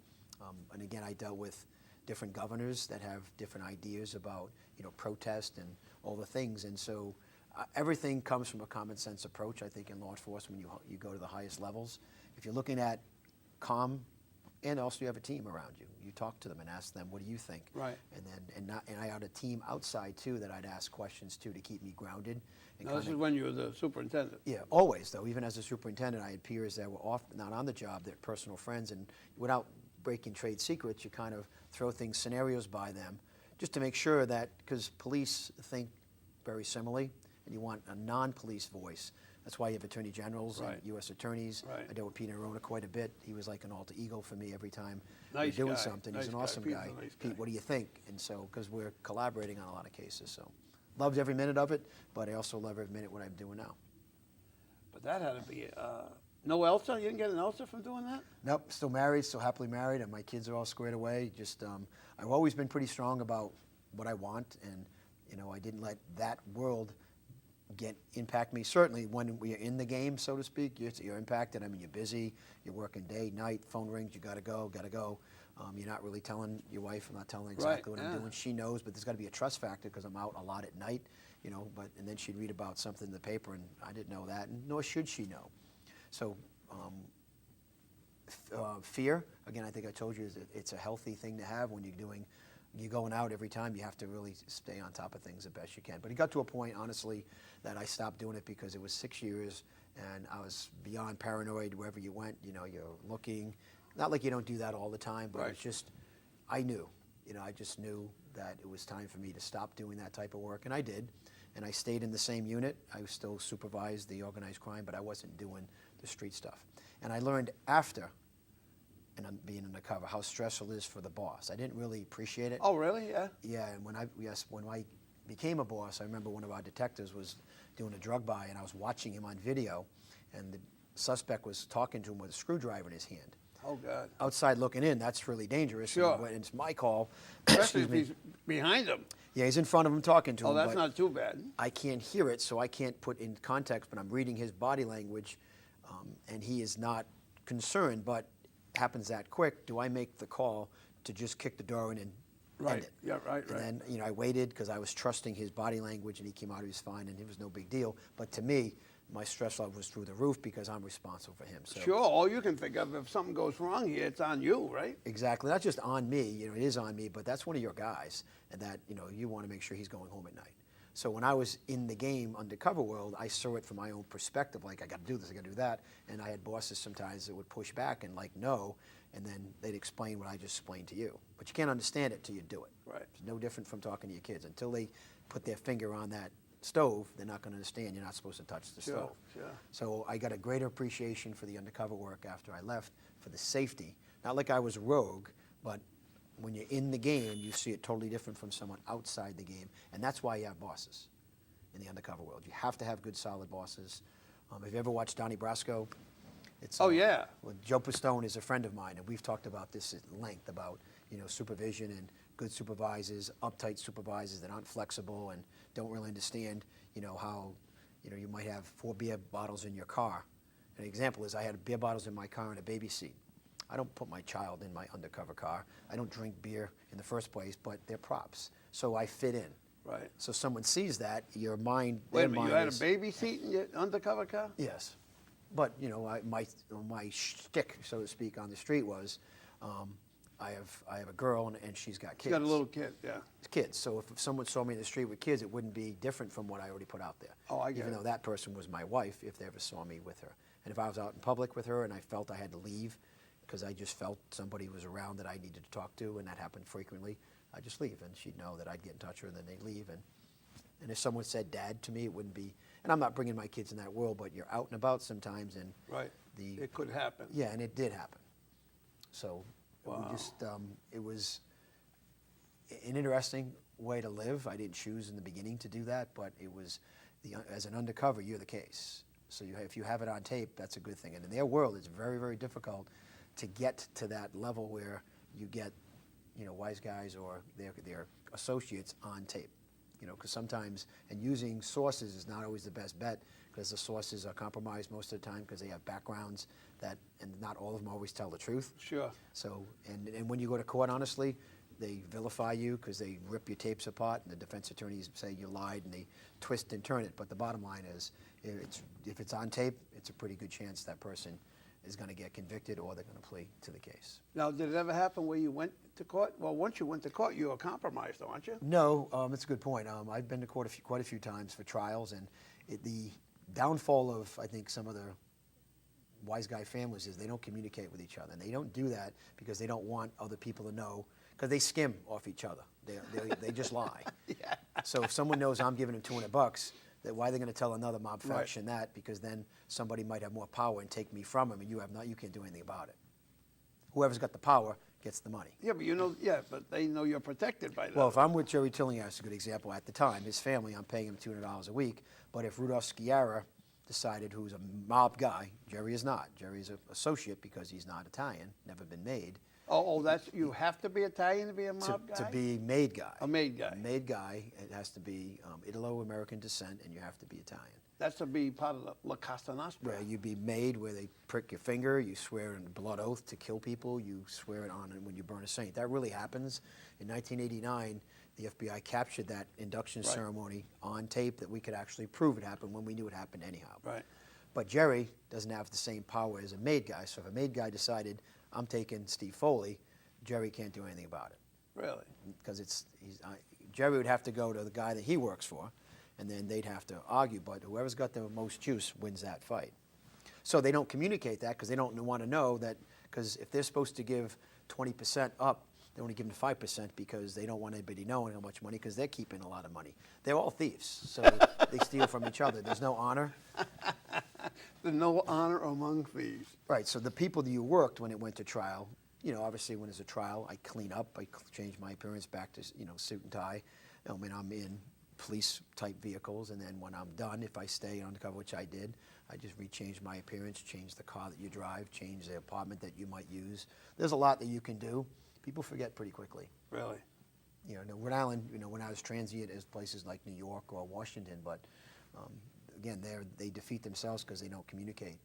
And again, I dealt with different governors that have different ideas about, protest and all the things. And so everything comes from a common sense approach, I think, in law enforcement when you go to the highest levels. If you're looking at calm, and also you have a team around you. You talk to them and ask them, what do you think? Right. And I had a team outside too that I'd ask questions to keep me grounded. And Now, this is when you were the superintendent. yeah, always though. Even as a superintendent, I had peers that were off, not on the job, that personal friends, and without breaking trade secrets, you kind of throw scenarios by them, just to make sure that, because police think very similarly, and you want a non-police voice. That's why you have attorney generals Right. and U.S. attorneys. Right. I dealt with Pete Arona quite a bit. He was like an alter ego for me every time Nice we're doing guy. something. Nice He's an guy. awesome Pete's guy. a nice Pete, guy. what do you think? And so, because we're collaborating on a lot of cases, so loved every minute of it, but I also love every minute what I'm doing now. But that had to be, no Elsa? You didn't get an Elsa from doing that? Nope, still married, still happily married, and my kids are all squared away. Just, I've always been pretty strong about what I want, and I didn't let that world impact me. Certainly, when we're in the game, so to speak, you're impacted. I mean, you're busy, you're working day, night, phone rings, you gotta go. You're not really telling your wife. I'm not telling her exactly Right, what I'm yeah. doing. She knows, but there's got to be a trust factor because I'm out a lot at night, and then she'd read about something in the paper, and I didn't know that, and nor should she know. So. Fear, again, I think I told you, it's a healthy thing to have when you're going out every time. You have to really stay on top of things the best you can. But it got to a point, honestly, that I stopped doing it because it was 6 years and I was beyond paranoid wherever you went. You're looking, not like you don't do that all the time, but Right. it's just, I knew. I just knew that it was time for me to stop doing that type of work, and I did. And I stayed in the same unit. I still supervised the organized crime, but I wasn't doing the street stuff. And I learned after, and I'm being undercover, how stressful it is for the boss. I didn't really appreciate it. Oh, really? Yeah. Yeah, and when I became a boss, I remember one of our detectives was doing a drug buy, and I was watching him on video, and the suspect was talking to him with a screwdriver in his hand. Oh, God. Outside looking in, that's really dangerous. Sure. And when it's my call. Especially excuse if me. he's behind him. Yeah, he's in front of him talking to him. Oh, that's but not too bad. I can't hear it, so I can't put in context, but I'm reading his body language, and he is not concerned, but happens that quick. Do I make the call to just kick the door in and Right. end it? Yeah, right. And then, I waited because I was trusting his body language, and he came out, he was fine, and it was no big deal. But to me, my stress level was through the roof because I'm responsible for him. So Sure. All you can think of, if something goes wrong here, it's on you, right? exactly, not just on me, it is on me, but that's one of your guys, and that, you want to make sure he's going home at night. So when I was in the game, undercover world, I saw it from my own perspective, like, I got to do this, I got to do that, and I had bosses sometimes that would push back and like, no, and then they'd explain what I just explained to you. But you can't understand it till you do it. Right. It's no different from talking to your kids. Until they put their finger on that stove, they're not going to understand you're not supposed to touch the Sure, stove. sure. So I got a greater appreciation for the undercover work after I left, for the safety. Not like I was rogue, but when you're in the game, you see it totally different from someone outside the game. And that's why you have bosses in the undercover world. You have to have good, solid bosses. Have you ever watched Donnie Brasco? It's, Oh, yeah. Well, Joe Pistone is a friend of mine, and we've talked about this at length, about supervision and good supervisors, uptight supervisors that aren't flexible and don't really understand how you might have 4 beer bottles in your car. An example is I had beer bottles in my car in a baby seat. I don't put my child in my undercover car. I don't drink beer in the first place, but they're props, so I fit in. Right. So someone sees that, your mind. Wait their a minute, mind you had is, a baby seat in your undercover car? Yes, but my shtick, so to speak, on the street was, I have a girl and she's got kids. You got a little kid, yeah. Kids. So if someone saw me in the street with kids, it wouldn't be different from what I already put out there. Oh, I get Even it. though that person was my wife, if they ever saw me with her, and if I was out in public with her and I felt I had to leave because I just felt somebody was around that I needed to talk to, and that happened frequently, I'd just leave, and she'd know that I'd get in touch with her, and then they'd leave, and if someone said dad to me, it wouldn't be, and I'm not bringing my kids in that world, but you're out and about sometimes, and Right. It could happen. yeah, and it did happen. So Wow. we just, it was an interesting way to live. I didn't choose in the beginning to do that, but it was, as an undercover, you're the case. So if you have it on tape, that's a good thing. And in their world, it's very, very difficult to get to that level where you get, wise guys or their associates on tape. because sometimes, and using sources is not always the best bet, because the sources are compromised most of the time because they have backgrounds and not all of them always tell the truth. Sure. So, and when you go to court, honestly, they vilify you because they rip your tapes apart, and the defense attorneys say you lied, and they twist and turn it. But the bottom line is, if it's on tape, it's a pretty good chance that person is going to get convicted or they're going to plea to the case. Now, did it ever happen where you went to court? Well, once you went to court, you were compromised, aren't you? No, that's a good point. I've been to court quite a few times for trials, and the downfall of, I think, some of the wise guy families is they don't communicate with each other. And they don't do that because they don't want other people to know, because they skim off each other. They just lie. Yeah. So if someone knows I'm giving them $200, that why they're going to tell another mob faction that? Because then somebody might have more power and take me from them, and you can't do anything about it. Whoever's got the power gets the money. Yeah, but they know you're protected by that. Well, if I'm with Jerry Tillinghast, a good example, at the time, his family, I'm paying him $200 a week. But if Rudolph Sciarra decided, who's a mob guy, Jerry is not. Jerry's an associate because he's not Italian, never been made. Oh, you have to be Italian to be a mob guy? To be made guy. A made guy. Made guy, it has to be Italo-American descent, and you have to be Italian. That's to be part of the La Cosa Nostra. Where you be made, where they prick your finger, you swear in blood oath to kill people, you swear it on when you burn a saint. That really happens. In 1989, the FBI captured that induction ceremony on tape that we could actually prove it happened when we knew it happened anyhow. Right. But Jerry doesn't have the same power as a made guy, so if a made guy decided, I'm taking Steve Foley, Jerry can't do anything about it. Really? Because Jerry would have to go to the guy that he works for, and then they'd have to argue, but whoever's got the most juice wins that fight. So they don't communicate that because they don't want to know that, because if they're supposed to give 20% up, they're only giving 5% because they don't want anybody knowing how much money, because they're keeping a lot of money. They're all thieves, so they steal from each other. There's no honor. There's no honor among thieves. Right, so the people that you worked when it went to trial, obviously when there's a trial, I clean up, I change my appearance back to, suit and tie. I'm in police-type vehicles, and then when I'm done, if I stay undercover, which I did, I just rechange my appearance, change the car that you drive, change the apartment that you might use. There's a lot that you can do. People forget pretty quickly. Really? Rhode Island, when I was transient as places like New York or Washington, but again, they defeat themselves because they don't communicate.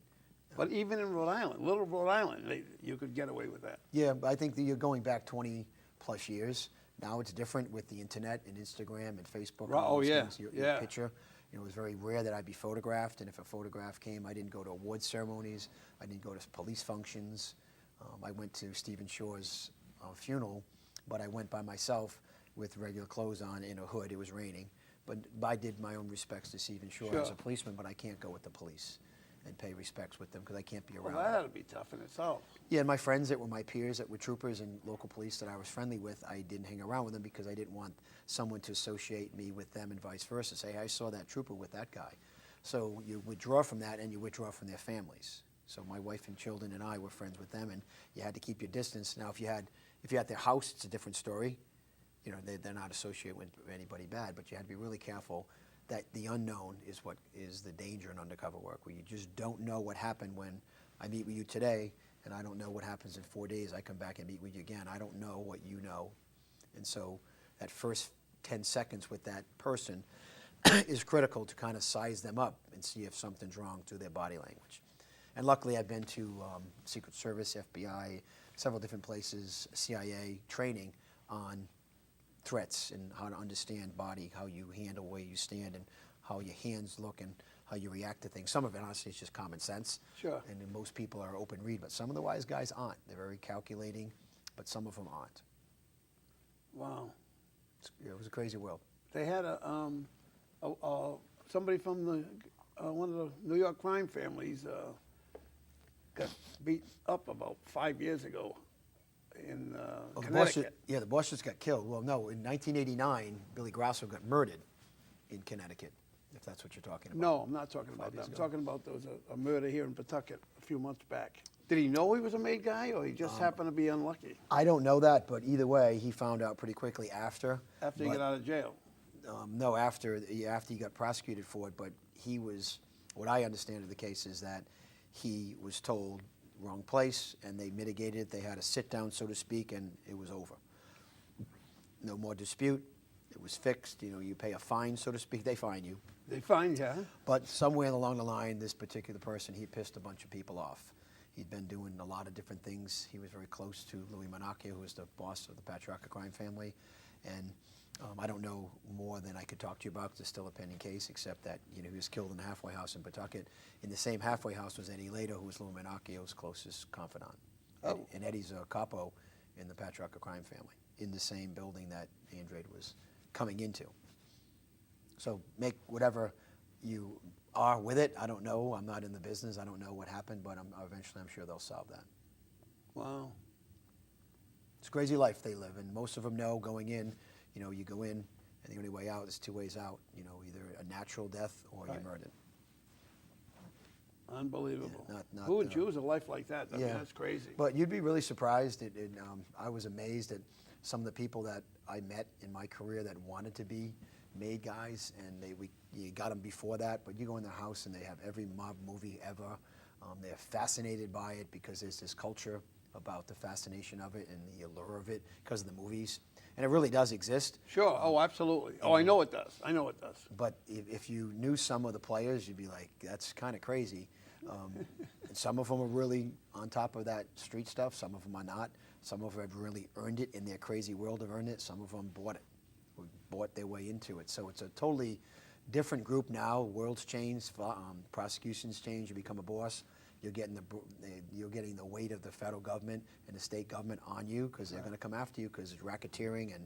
But even in Rhode Island, little Rhode Island, you could get away with that. Yeah, but I think that you're going back 20 plus years. Now it's different with the internet and Instagram and Facebook. And all those things. Your picture. It was very rare that I'd be photographed, and if a photograph came, I didn't go to award ceremonies. I didn't go to police functions. I went to Stephen Shore's funeral, but I went by myself with regular clothes on in a hood. It was raining. But I did my own respects to Stephen Shore as a policeman, but I can't go with the police and pay respects with them because I can't be around Well, that them. ought to be tough in itself. Yeah, and my friends that were my peers, that were troopers and local police that I was friendly with, I didn't hang around with them because I didn't want someone to associate me with them and vice versa. Say, I saw that trooper with that guy. So you withdraw from that, and you withdraw from their families. So my wife and children and I were friends with them, and you had to keep your distance. Now, if you're at their house, it's a different story. They're not associated with anybody bad, but you had to be really careful that the unknown is what is the danger in undercover work, where you just don't know what happened when I meet with you today, and I don't know what happens in 4 days. I come back and meet with you again. I don't know what you know. And so that first 10 seconds with that person is critical to kind of size them up and see if something's wrong through their body language. And luckily, I've been to Secret Service, FBI, several different places, CIA training on threats and how to understand body, how you handle where you stand, and how your hands look and how you react to things. Some of it, honestly, is just common sense. Sure. And then most people are open read, but some of the wise guys aren't. They're very calculating, but some of them aren't. Wow. It was a crazy world. They had somebody from one of the New York crime families got beat up about 5 years ago in Connecticut. The boss just got killed. Well, no, in 1989, Billy Grasso got murdered in Connecticut, if that's what you're talking about. No, I'm not talking about that. I'm talking about there was a murder here in Pawtucket a few months back. Did he know he was a made guy, or he just happened to be unlucky? I don't know that, but either way, he found out pretty quickly after. After he got out of jail? No, after he got prosecuted for it, but he was, what I understand of the case is that he was told wrong place, and they mitigated it. They had a sit down, so to speak, and it was over. No more dispute. was fixed. You know, you pay a fine, so to speak. They fine you. They find, yeah. But somewhere along the line, this particular person, he pissed a bunch of people off. He'd been doing a lot of different things. He was very close to Louis Monacchio, who was the boss of the Patriarca crime family. And I don't know more than I could talk to you about, 'cause it's still a pending case, except that, you know, he was killed in the halfway house in Pawtucket. In the same halfway house was Eddie Lato, who was Louis Monacchio's closest confidant. Oh. And Eddie's a capo in the Patriarca crime family, in the same building that Andrade was coming into. So make whatever you are with it. I don't know. I'm not in the business. I don't know what happened, but eventually I'm sure they'll solve that. Wow. It's a crazy life they live, and most of them know going in, you know, you go in, and the only way out is two ways out. You know, either a natural death or you're murdered. Unbelievable. Yeah, not, Who would choose a life like that? I mean, Yeah. that's crazy. But you'd be really surprised. I was amazed at some of the people that I met in my career that wanted to be made guys, and you got them before that, but you go in their house and they have every mob movie ever. They're fascinated by it because there's this culture about the fascination of it and the allure of it because of the movies. And it really does exist. Sure. Oh, absolutely. Oh, I know it does. I know it does. But if you knew some of the players, you'd be like, that's kind of crazy. And some of them are really on top of that street stuff. Some of them are not. Some of them have really earned it in their crazy world have earned it. Some of them bought it, or bought their way into it. So it's a totally different group now. World's changed. Prosecution's changed. You become a boss. You're getting the weight of the federal government and the state government on you because they're going to come after you because it's racketeering. And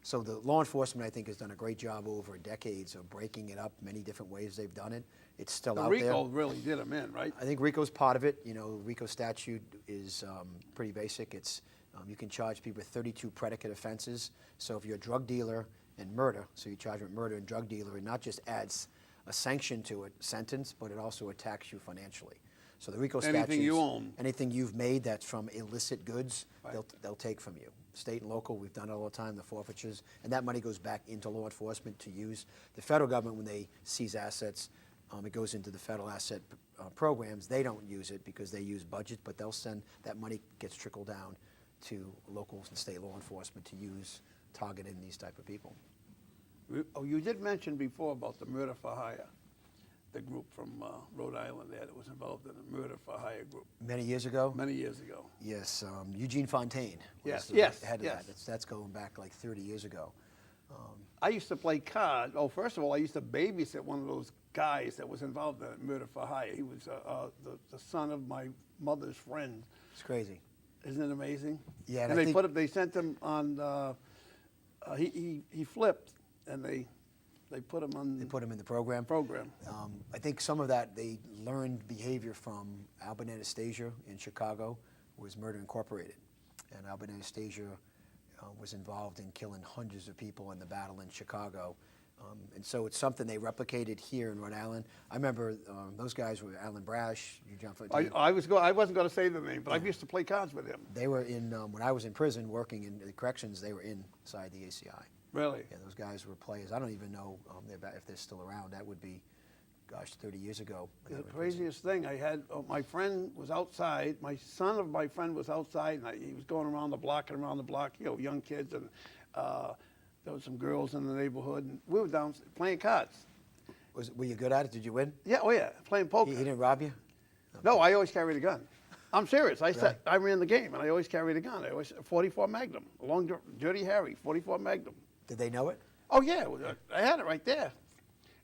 so the law enforcement, I think, has done a great job over decades of breaking it up. Many different ways they've done it. It's still out there. RICO really did them in, right? I think RICO's part of it. You know, RICO statute is pretty basic. It's you can charge people with 32 predicate offenses. So if you're a drug dealer and murder, so you charge with murder and drug dealer, it not just adds a sanction to a sentence, but it also attacks you financially. So the RICO statute, Anything you own. anything you've made that's from illicit goods, Right. they'll take from you. State and local, we've done it all the time, the forfeitures, and that money goes back into law enforcement to use. The federal government, when they seize assets, it goes into the federal asset programs. They don't use it because they use budget, but they'll send, that money gets trickled down to local and state law enforcement to use targeting these type of people. Oh, you did mention before about the murder for hire, the group from Rhode Island there that was involved in the murder for hire group Many years ago? many years ago. Yes, Eugene Fontaine was Yes, the yes, head of yes. that. That's going back like 30 years ago. I used to play cards. Oh, first of all, I used to babysit one of those guys that was involved in murder for hire. He was the son of my mother's friend. It's crazy. Isn't it amazing? Yeah, and and I they think- they sent him on. He flipped, and they put him on. They put him in the program. I think some of that they learned behavior from Albert Anastasia in Chicago, who was Murder Incorporated. And Albert Anastasia was involved in killing hundreds of people in the battle in Chicago. And so it's something they replicated here in Rhode Island. I remember those guys were Alan Brash, John Fontaine. I wasn't going to say the name, but I used to play cards with him. They were in, when I was in prison working in the corrections, they were inside the ACI. Really? Yeah, those guys were players. I don't even know if they're still around. That would be, gosh, 30 years ago. The craziest thing I had, my friend was outside. My son of my friend was outside, and he was going around the block and around the block. You know, young kids, and there was some girls in the neighborhood, and we were down playing cards. Were you good at it? Did you win? Yeah, oh yeah, playing poker. He didn't rob you? No, I always carried a gun. I'm serious. Right. I ran the game, and I always carried a gun. I always 44 Magnum, a long Dirty Harry, 44 Magnum. Did they know it? Oh yeah, I had it right there.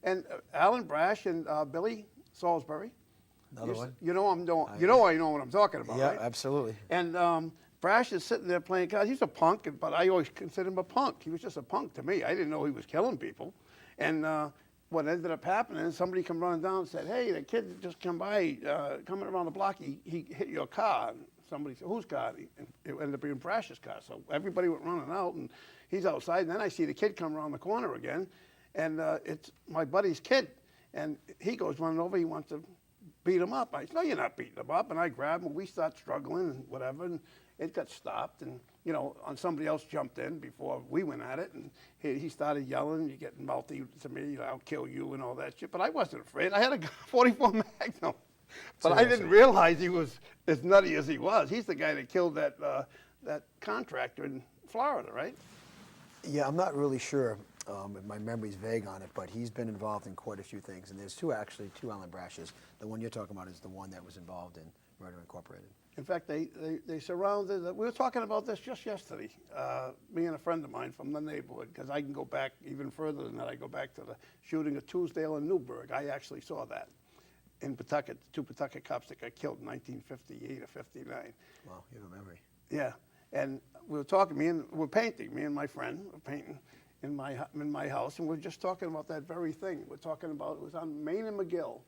And Alan Brash and Billy Salisbury. Another one? You know I know what I'm talking about, Yeah, right? absolutely. And Brash is sitting there playing cards. He's a punk, but I always considered him a punk. He was just a punk to me. I didn't know he was killing people. And what ended up happening, somebody come running down and said, "Hey, the kid just come by, coming around the block. He hit your car." And somebody said, "Whose car?" And it ended up being Brash's car. So everybody went running out, and he's outside. And then I see the kid come around the corner again, and it's my buddy's kid. And he goes running over. He wants to beat him up. I said, "No, you're not beating him up." And I grab him, and we start struggling and whatever. And it got stopped, and somebody else jumped in before we went at it, and he started yelling, "You're getting mouthy to me, I'll kill you," and all that shit. But I wasn't afraid. I had a 44 Magnum, but I didn't realize he was as nutty as he was. He's the guy that killed that contractor in Florida, right? Yeah, I'm not really sure My memory's vague on it, but he's been involved in quite a few things. And there's two Alan Brashes. The one you're talking about is the one that was involved in Murder Incorporated. In fact, they surrounded, we were talking about this just yesterday, me and a friend of mine from the neighborhood, because I can go back even further than that. I go back to the shooting of Truesdale and Newburgh. I actually saw that in Pawtucket, the two Pawtucket cops that got killed in 1958 or 59. Wow, you have a memory. Yeah, and we were talking, me and my friend were painting in my house, and we were just talking about that very thing. We're talking about, it was on Main and McGill,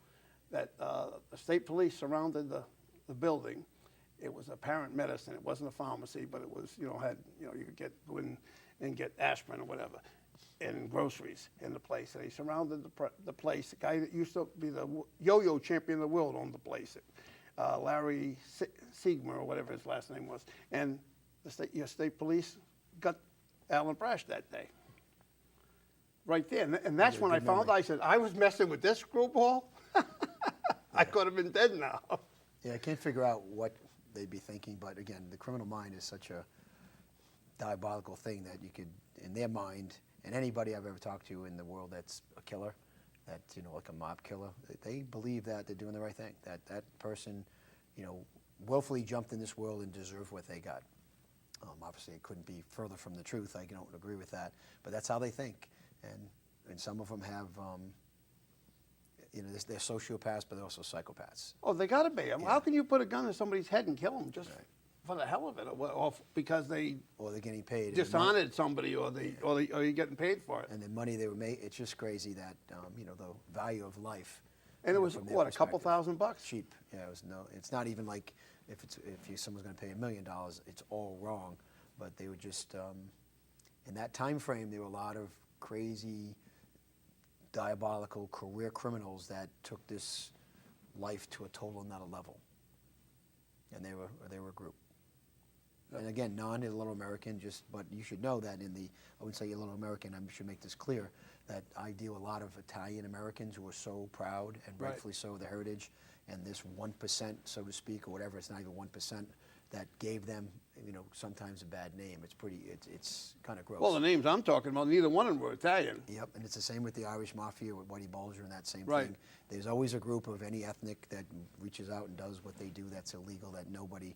that the state police surrounded the building. It was Apparent Medicine. It wasn't a pharmacy, but it was, you could go in and get aspirin or whatever, and groceries in the place. And they surrounded the place. The guy that used to be the yo-yo champion of the world owned the place. Larry Siegmer, or whatever his last name was. And your state police got Alan Brash that day. Right there. And that's when I found out. I said, I was messing with this screwball? I could have been dead now. Yeah, I can't figure out what they'd be thinking, but again, the criminal mind is such a diabolical thing that you could, in their mind, and anybody I've ever talked to in the world that's a killer, that, like a mob killer, they believe that they're doing the right thing, that that person, willfully jumped in this world and deserved what they got. Obviously, it couldn't be further from the truth. I don't agree with that, but that's how they think. And some of them have, they're sociopaths, but they're also psychopaths. Oh, they got to be. How can you put a gun in somebody's head and kill them just for the hell of it, or because or they're getting paid, dishonored somebody, or you're getting paid for it? And the money they were made, it's just crazy that the value of life. And it was what, a couple $1,000? Cheap. Yeah, it's not even like if someone's going to pay $1 million, it's all wrong. But they were just in that time frame, there were a lot of crazy, diabolical career criminals that took this life to a total another level. And they were a group. And again, non-Little American, but you should know that I wouldn't say you're Little American, I should make this clear, that I deal with a lot of Italian Americans who are so proud, and rightfully so, of their heritage, and this 1%, so to speak, or whatever, it's not even 1%, that gave them, sometimes a bad name. It's kind of gross. Well, the names I'm talking about, neither one of them were Italian. Yep, and it's the same with the Irish Mafia, with Whitey Bulger and that same Right. thing. There's always a group of any ethnic that reaches out and does what they do that's illegal, that nobody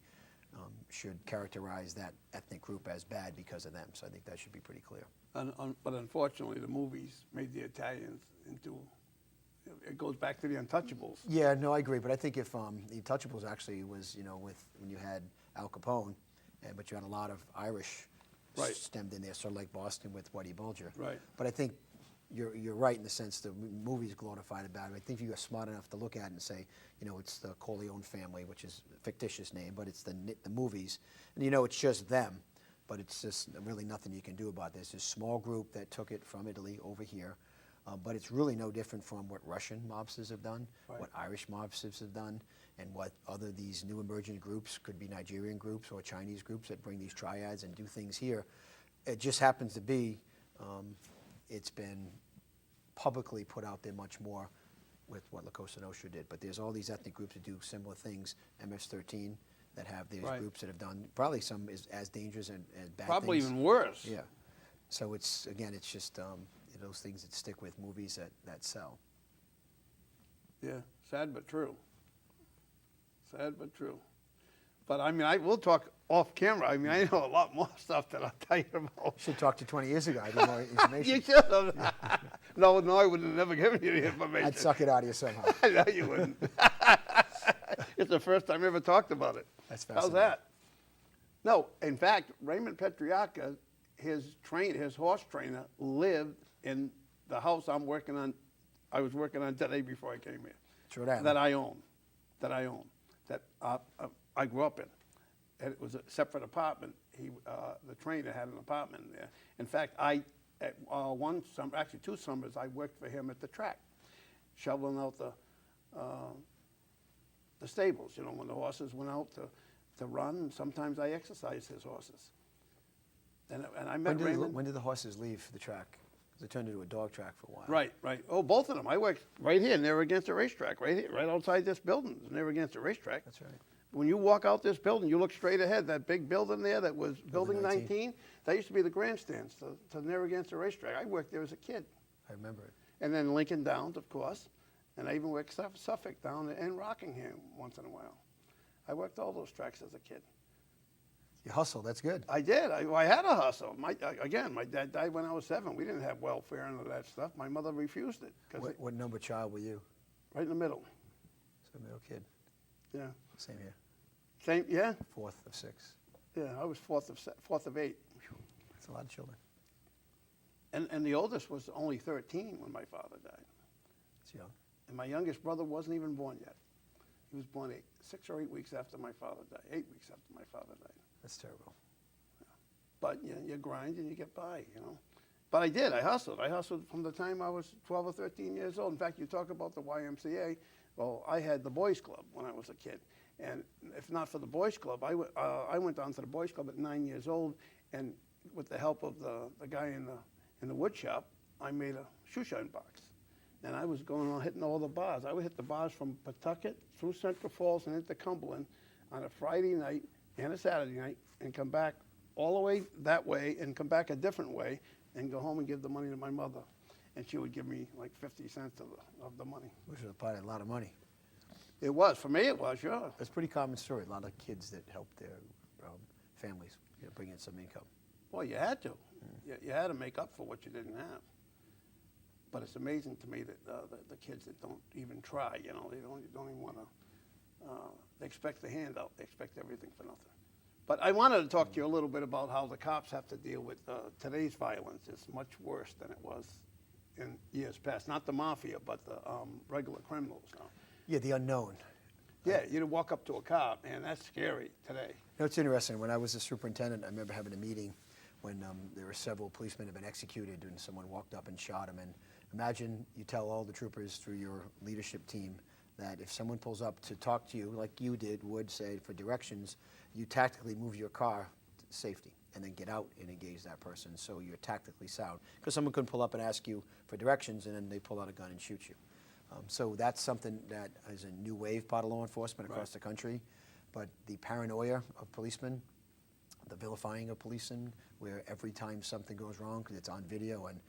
should characterize that ethnic group as bad because of them. So I think that should be pretty clear. But unfortunately, the movies made the Italians into, it goes back to the Untouchables. Yeah, no, I agree. But I think if the Untouchables actually was, when you had Al Capone, but you had a lot of Irish stemmed in there, sort of like Boston with Whitey Bulger. Right. But I think you're right in the sense the movies glorified it bad. I think if you are smart enough to look at it and say, it's the Corleone family, which is a fictitious name, but it's the movies, and it's just them, but it's just really nothing you can do about this. There's a small group that took it from Italy over here, but it's really no different from what Russian mobsters have done, what Irish mobsters have done, and what these new emerging groups, could be Nigerian groups or Chinese groups that bring these triads and do things here. It just happens to be, it's been publicly put out there much more with what La Cosa Nostra did. But there's all these ethnic groups that do similar things, MS-13, that have these groups that have done probably some as dangerous and bad Probably things. even worse. Yeah. So it's just those things that stick with movies that sell. Yeah, sad but true. Sad but true. But we'll talk off camera. I know a lot more stuff that I'll tell you about. You should talk to 20 years ago. I had more information. You should have. No, I would have never given you the information. I'd suck it out of you somehow. No, you wouldn't. It's the first time I ever talked about it. That's fascinating. How's that? No, in fact, Raymond Petriacca, his horse trainer, lived in the house I was working on today before I came here. True that. That I own. That I grew up in. And it was a separate apartment. The trainer had an apartment there. In fact, one summer, actually 2 summers, I worked for him at the track, shoveling out the stables. When the horses went out to run, sometimes I exercised his horses. And I met Raymond. When did the horses leave the track? Because it turned into a dog track for a while. Right. Oh, both of them. I worked right here, and they were against the racetrack, right here, right outside this building, and they were against the racetrack. That's right. When you walk out this building, you look straight ahead. That big building there that was Building 19, that used to be the grandstands to Narragansett Racetrack. I worked there as a kid. I remember it. And then Lincoln Downs, of course. And I even worked Suffolk down in Rockingham once in a while. I worked all those tracks as a kid. You hustle, that's good. I did. I had a hustle. My dad died when I was 7. We didn't have welfare and all that stuff. My mother refused it. What number child were you? Right in the middle. So middle kid. Yeah. Same here. Same, yeah? 4th of 6. Yeah, I was fourth of 8. That's a lot of children. And the oldest was only 13 when my father died. It's young. And my youngest brother wasn't even born yet. He was born 6 or 8 weeks after my father died. 8 weeks after my father died. That's terrible. But you grind and you get by, you know. But I did. I hustled. I hustled from the time I was 12 or 13 years old. In fact, you talk about the YMCA. Well, I had the Boys Club when I was a kid. And if not for the Boys Club, I went down to the Boys Club at 9 years old. And with the help of the guy in the wood shop, I made a shoe shine box. And I was going on hitting all the bars. I would hit the bars from Pawtucket through Central Falls and into Cumberland on a Friday night and a Saturday night and come back all the way that way and come back a different way and go home and give the money to my mother. And she would give me like 50 cents of the money. Which was probably a lot of money. It was. For me, it was, sure. That's a pretty common story. A lot of kids that help their families bring in some income. Well, you had to. You had to make up for what you didn't have. But it's amazing to me that the kids that don't even try, you know, they don't even want to, they expect the handout. They expect everything for nothing. But I wanted to talk to you a little bit about how the cops have to deal with today's violence. It's much worse than it was in years past. Not the mafia, but the regular criminals now. Yeah, the unknown. Yeah, you walk up to a cop, man, that's scary today. You know, it's interesting. When I was a superintendent, I remember having a meeting when there were several policemen who had been executed and someone walked up and shot him. And imagine you tell all the troopers through your leadership team that if someone pulls up to talk to you, like you would say, for directions, you tactically move your car to safety and then get out and engage that person so you're tactically sound. Because someone could pull up and ask you for directions and then they pull out a gun and shoot you. So that's something that is a new wave part of law enforcement across the country. But the paranoia of policemen, the vilifying of policemen, where every time something goes wrong, because it's on video, and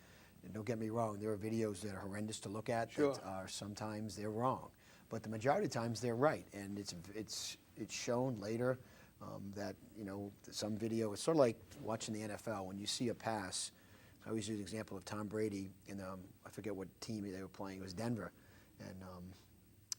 don't get me wrong, there are videos that are horrendous to look at that are sometimes they're wrong. But the majority of times they're right, and it's shown later that, you know, some video, it's sort of like watching the NFL. When you see a pass, I always use the example of Tom Brady in, I forget what team they were playing, it was Denver, and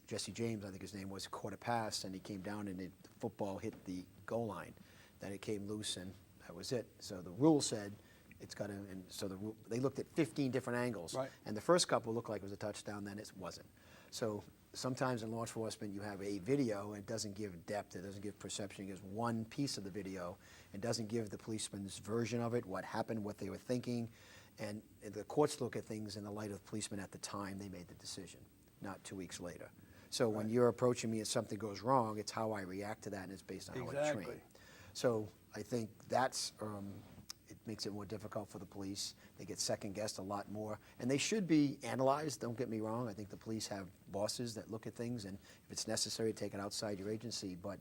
Jesse James, I think his name was, caught a pass, and he came down and the football hit the goal line. Then it came loose, and that was it. So the rule said it's got to, and so they looked at 15 different angles, and the first couple looked like it was a touchdown, then it wasn't. So sometimes in law enforcement you have a video and it doesn't give depth, it doesn't give perception, it gives one piece of the video, it doesn't give the policeman's version of it, what happened, what they were thinking, and the courts look at things in the light of the policeman at the time they made the decision, not 2 weeks later. So when you're approaching me and something goes wrong, it's how I react to that, and it's based on how I train. So I think that's, it makes it more difficult for the police. They get second-guessed a lot more. And they should be analyzed, don't get me wrong. I think the police have bosses that look at things, and if it's necessary, take it outside your agency. But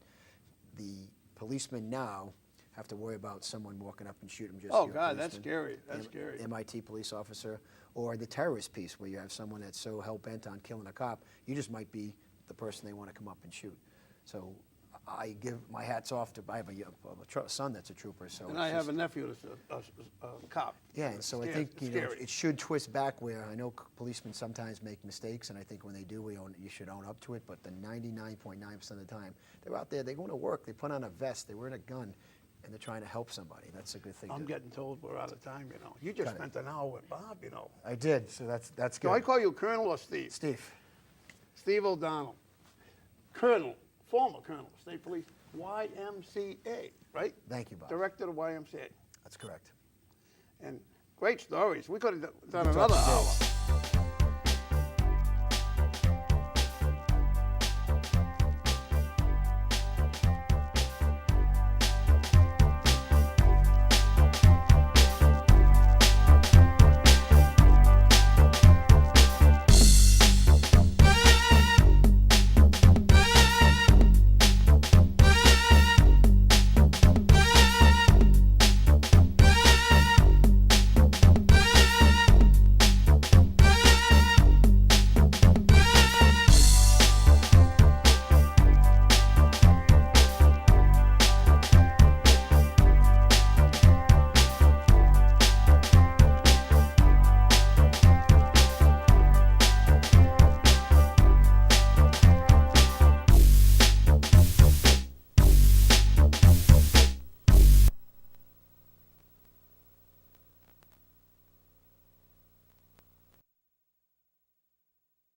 the policemen now have to worry about someone walking up and shooting just Oh, God, that's scary. That's scary. MIT police officer, or the terrorist piece where you have someone that's so hell-bent on killing a cop, you just might be the person they want to come up and shoot. So I give my hats off to, I have a son that's a trooper. So and I have a nephew that's a cop. Yeah, and so I think, you know, it should twist back where I know policemen sometimes make mistakes, and I think when they do, you should own up to it, but the 99.9% of the time, they're out there, they're going to work, they put on a vest, they're wearing a gun, and they're trying to help somebody. That's a good thing. I'm getting told we're out of time, you know. You just spent an hour with Bob, you know. I did, so that's good. Do I call you Colonel or Steve? Steve. Steve O'Donnell. Colonel, former Colonel, State Police, YMCA, right? Thank you, Bob. Director of YMCA. That's correct. And great stories. We could have done another hour.